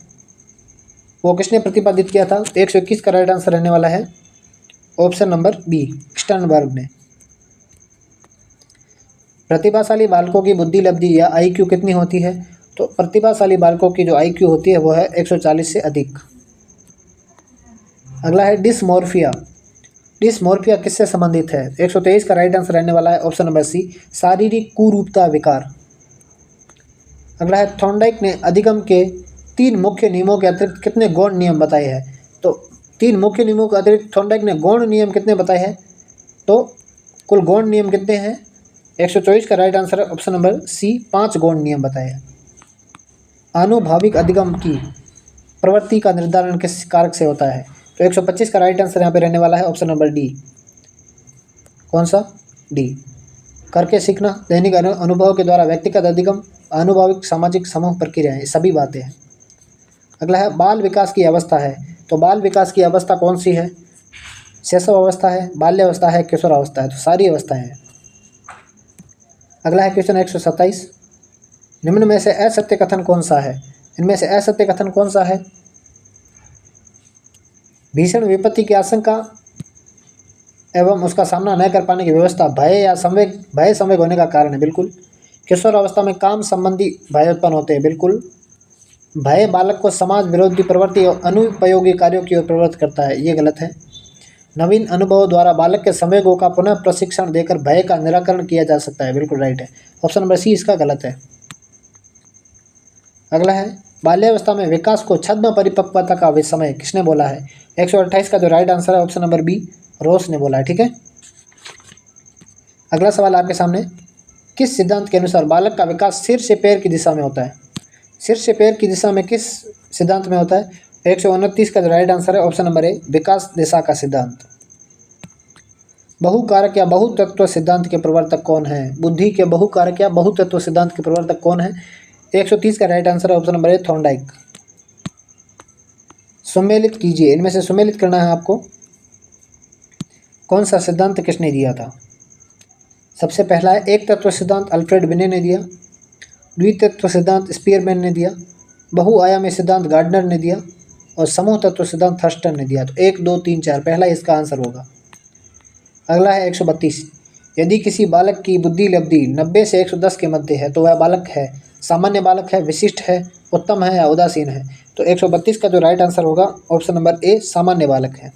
वो किसने प्रतिपादित किया था? 121 का राइट आंसर रहने वाला है ऑप्शन नंबर बी, स्टर्नबर्ग ने। प्रतिभाशाली बालकों की बुद्धि लब्धि या IQ कितनी होती है? तो प्रतिभाशाली बालकों की जो IQ होती है वो है 140 से अधिक। अगला है डिसमोर्फिया, डिसमोर्फिया किससे संबंधित है? 123 का राइट आंसर रहने वाला है ऑप्शन नंबर सी, शारीरिक कुरूपता विकार। अगला है थॉर्नडाइक ने अधिगम के 3 मुख्य नियमों के अतिरिक्त कितने गौण नियम बताए हैं? तो 3 मुख्य नियमों के अतिरिक्त थॉर्नडाइक ने गौण नियम कितने बताए हैं? तो कुल गौण नियम कितने हैं? 124 का राइट आंसर है ऑप्शन नंबर सी, 5 गौण नियम बताए हैं। आनुभाविक अधिगम की प्रवृत्ति का निर्धारण किस कारक से होता है? तो 125 का राइट आंसर यहाँ पे रहने वाला है ऑप्शन नंबर डी। कौन सा? डी। करके सीखना, दैनिक अनुभव के द्वारा व्यक्तिगत अधिगम, आनुभाविक सामाजिक समूह प्रक्रियाएं, ये सभी बातें हैं। अगला है बाल विकास की अवस्था है। तो बाल विकास की अवस्था कौन सी है? शैशव अवस्था है, बाल्यावस्था है, किशोरावस्था है, तो सारी अवस्थाएं हैं। अगला है क्वेश्चन 127, निम्न में से असत्य कथन कौन सा है? इनमें से असत्य कथन कौन सा है? भीषण विपत्ति की आशंका एवं उसका सामना न कर पाने की व्यवस्था भय संवेग होने का कारण है, बिल्कुल। किशोर अवस्था में काम संबंधी भय उत्पन्न होते हैं, बिल्कुल। भय बालक को समाज विरोधी प्रवृत्ति और अनुपयोगी कार्यों की ओर प्रवृत्त करता है, ये गलत है। नवीन अनुभवों द्वारा बालक के संवेगों का पुनः प्रशिक्षण देकर भय का निराकरण किया जा सकता है, बिल्कुल राइट है। ऑप्शन नंबर सी इसका गलत है। अगला है बाल्यावस्था में विकास को छद्म परिपक्वता का समय किसने बोला है? 128 का जो राइट आंसर है ऑप्शन नंबर बी, रोस ने बोला है, ठीक है। अगला सवाल आपके सामने, किस सिद्धांत के अनुसार बालक का विकास सिर से पैर की दिशा में होता है? सिर से पैर की दिशा में किस सिद्धांत में होता है? 129 का जो राइट आंसर है ऑप्शन नंबर ए, विकास दिशा का सिद्धांत। बहुकारक या बहुतत्व सिद्धांत के प्रवर्तक कौन है? बुद्धि के बहुकारक या बहुतत्व सिद्धांत के प्रवर्तक कौन है? 130 का राइट आंसर है ऑप्शन नंबर ए, थॉर्नडाइक। सुमेलित कीजिए, इनमें से सुमेलित करना है आपको। कौन सा सिद्धांत किसने दिया था? सबसे पहला है एक तत्व सिद्धांत, अल्फ्रेड बिने ने दिया। द्वितत्व सिद्धांत स्पीयरमैन ने दिया। बहुआयामी सिद्धांत गार्डनर ने दिया। और समूह तत्व सिद्धांत थर्स्टन ने दिया। तो 1, 2, 3, 4 पहला इसका आंसर होगा। अगला है 132, यदि किसी बालक की बुद्धि लब्धि 90 से 110 के मध्य है तो वह बालक है सामान्य बालक है, विशिष्ट है, उत्तम है या उदासीन है? तो 132 का जो राइट आंसर होगा ऑप्शन नंबर ए, सामान्य बालक है।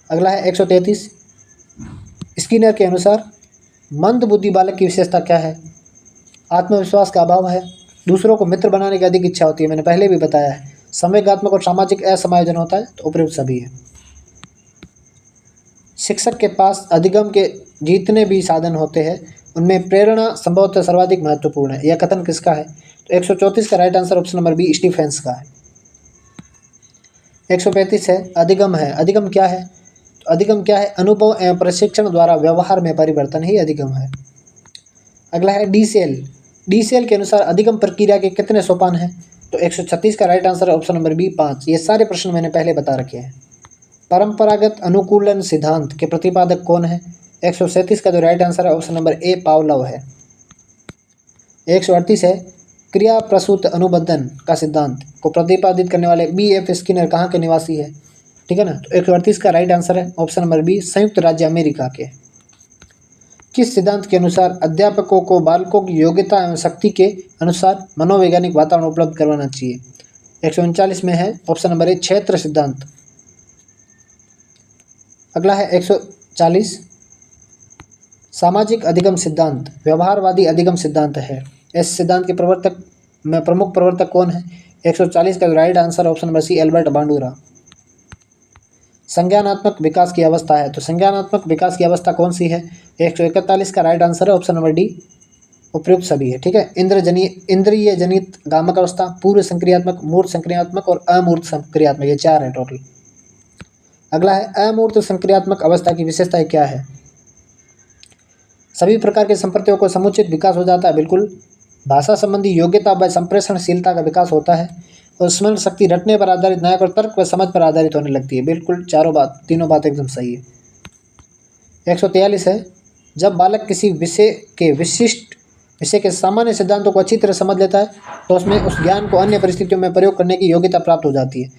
अगला है 133, स्किनर के अनुसार मंद बुद्धि बालक की विशेषता क्या है? आत्मविश्वास का अभाव है, दूसरों को मित्र बनाने की अधिक इच्छा होती है, मैंने पहले भी बताया है, संवेगात्मक और सामाजिक असमायोजन होता है, तो उपयुक्त सभी है। शिक्षक के पास अधिगम के जितने भी साधन होते हैं उनमें प्रेरणा संभवतः सर्वाधिक महत्वपूर्ण है, यह कथन किसका है? तो 134 का right answer option number B, Stephens का है। 135 है अधिगम है। अधिगम क्या है? तो अधिगम क्या है? अनुभव एवं प्रशिक्षण द्वारा व्यवहार में परिवर्तन ही अधिगम है। अगला है डीसेल। डीसेल के अनुसार अधिगम प्रक्रिया के कितने सोपान हैं? तो 136 का राइट आंसर है ऑप्शन नंबर बी, 5। ये सारे प्रश्न मैंने पहले बता रखे हैं। परंपरागत अनुकूलन सिद्धांत के प्रतिपादक कौन है? 137 का जो राइट आंसर है ऑप्शन नंबर ए, पावलोव है। 138 है क्रिया प्रसूत अनुबंधन का सिद्धांत को प्रतिपादित करने वाले B.F. स्किनर कहाँ के निवासी है? ठीक है ना, तो 138 का राइट आंसर है ऑप्शन नंबर बी, संयुक्त राज्य अमेरिका के। किस सिद्धांत के अनुसार अध्यापकों को बालकों की योग्यता एवं शक्ति के अनुसार मनोवैज्ञानिक वातावरण उपलब्ध करवाना चाहिए? 139 में है ऑप्शन नंबर ए, क्षेत्र सिद्धांत। अगला है 140, सामाजिक अधिगम सिद्धांत व्यवहारवादी अधिगम सिद्धांत है। इस सिद्धांत के प्रवर्तक में प्रमुख प्रवर्तक कौन है? 140 का right answer option number C, Albert Bandura. संज्ञानात्मक विकास की अवस्था है, तो संज्ञानात्मक विकास की अवस्था कौन सी है? 141 का राइट आंसर है ऑप्शन नंबर डी, उपयुक्त सभी है, ठीक है। इंद्रिय जनित गामक अवस्था, पूर्व संक्रियात्मक, मूर्त संक्रियात्मक और अमूर्त संक्रियात्मक, ये 4 है टोटल। अगला है अमूर्त संक्रियात्मक अवस्था की विशेषता क्या है? सभी प्रकार के संप्रत्यों को समुचित विकास हो जाता है, बिल्कुल। भाषा संबंधी योग्यता व संप्रेषणशीलता का विकास होता है और स्मरण शक्ति रटने पर आधारित न और तर्क व समझ पर आधारित होने लगती है, बिल्कुल। तीनों बात एकदम सही है। 143 है जब बालक किसी विषय के सामान्य सिद्धांतों को अच्छी तरह समझ लेता है तो उसमें उस ज्ञान को अन्य परिस्थितियों में प्रयोग करने की योग्यता प्राप्त हो जाती है।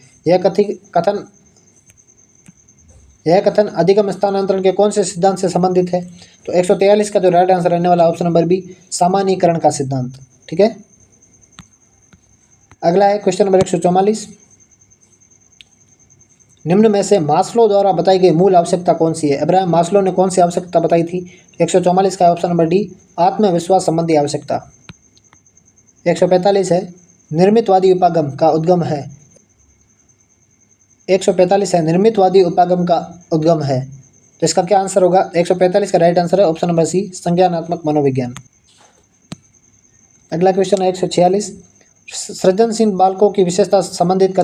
यह कथन अधिगम स्थानांतरण के कौन से सिद्धांत से संबंधित है? तो 143 का जो राइट आंसर रहने वाला ऑप्शन नंबर बी, सामान्यीकरण का सिद्धांत, ठीक है। अगला है क्वेश्चन नंबर 144, निम्न में से मास्लो द्वारा बताई गई मूल आवश्यकता कौन सी है? अब्राहम मास्लो ने कौन सी आवश्यकता बताई थी? 144 का ऑप्शन नंबर डी, आत्मविश्वास संबंधी आवश्यकता। 145 है निर्मितवादी उपागम का उद्गम है। 145 है निर्मितवादी उपागम का उद्गम है। तो इसका क्या आंसर होगा? 145 का राइट आंसर है ऑप्शन नंबर सी, संज्ञानात्मक मनोविज्ञान। अगला क्वेश्चन है 146, सृजनशील बालकों की विशेषता संबंधित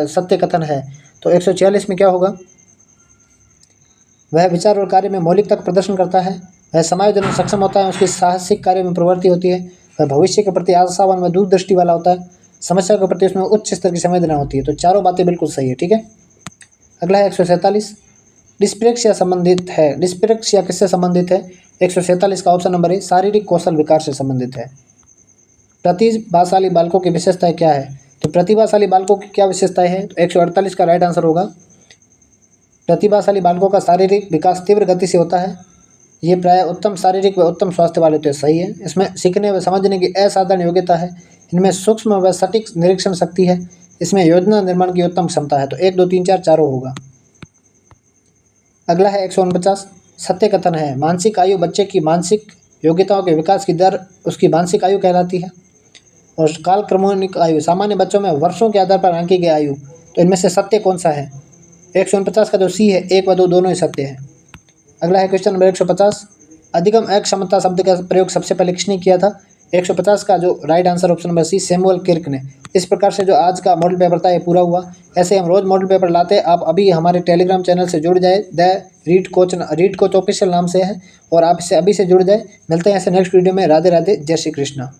सत्य कथन है। तो 146 में क्या होगा? वह विचार और कार्य में मौलिकता का प्रदर्शन करता है, वह समायोजन में सक्षम होता है, उसकी साहसिक कार्य में प्रवृत्ति होती है, वह भविष्य के प्रति आशावान व दूरदृष्टि वाला होता है, समस्या के प्रति उसमें उच्च स्तर की संवेदना होती है। तो चारों बातें बिल्कुल सही है, ठीक है। अगला है 147, डिस्प्रेक्सिया संबंधित है। डिस्प्रेक्सिया किससे संबंधित है? 147 का ऑप्शन नंबर ए, शारीरिक कौशल विकास से संबंधित है। प्रतिभाशाली बालकों की विशेषताएं क्या है? तो प्रतिभाशाली बालकों की क्या विशेषताएं हैं? तो 148 का राइट आंसर होगा, प्रतिभाशाली बालकों का शारीरिक विकास तीव्र गति से होता है, ये प्राय उत्तम शारीरिक व उत्तम स्वास्थ्य वाले होते हैं। सही है। इसमें सीखने व समझने की असाधारण योग्यता है, इनमें सूक्ष्म व सटीक निरीक्षण शक्ति है, इसमें योजना निर्माण की उत्तम क्षमता है। तो 1 2 3 4 चारों होगा। अगला है 149, सत्य कथन है। मानसिक आयु बच्चे की मानसिक योग्यताओं के विकास की दर उसकी मानसिक आयु कहलाती है, और कालक्रमणिक आयु सामान्य बच्चों में वर्षों के आधार पर आंकी गई आयु। तो इनमें से सत्य कौन सा है? 149 का जो सी है, 1 व 2 दोनों ही सत्य है। अगला है क्वेश्चन नंबर 150, अधिगम अक्षमता शब्द का प्रयोग सबसे पहले किसने किया था? 150 का जो right answer option number C, Samuel Kirk ने। इस प्रकार से जो आज का मॉडल पेपर था ये पूरा हुआ। ऐसे हम रोज़ मॉडल पेपर लाते हैं। आप अभी हमारे टेलीग्राम चैनल से जुड़ जाए, द रीड कोच ऑफिशियल नाम से है, और आप इससे अभी से जुड़ जाए। मिलते हैं ऐसे नेक्स्ट वीडियो में। राधे राधे, जय श्री कृष्णा।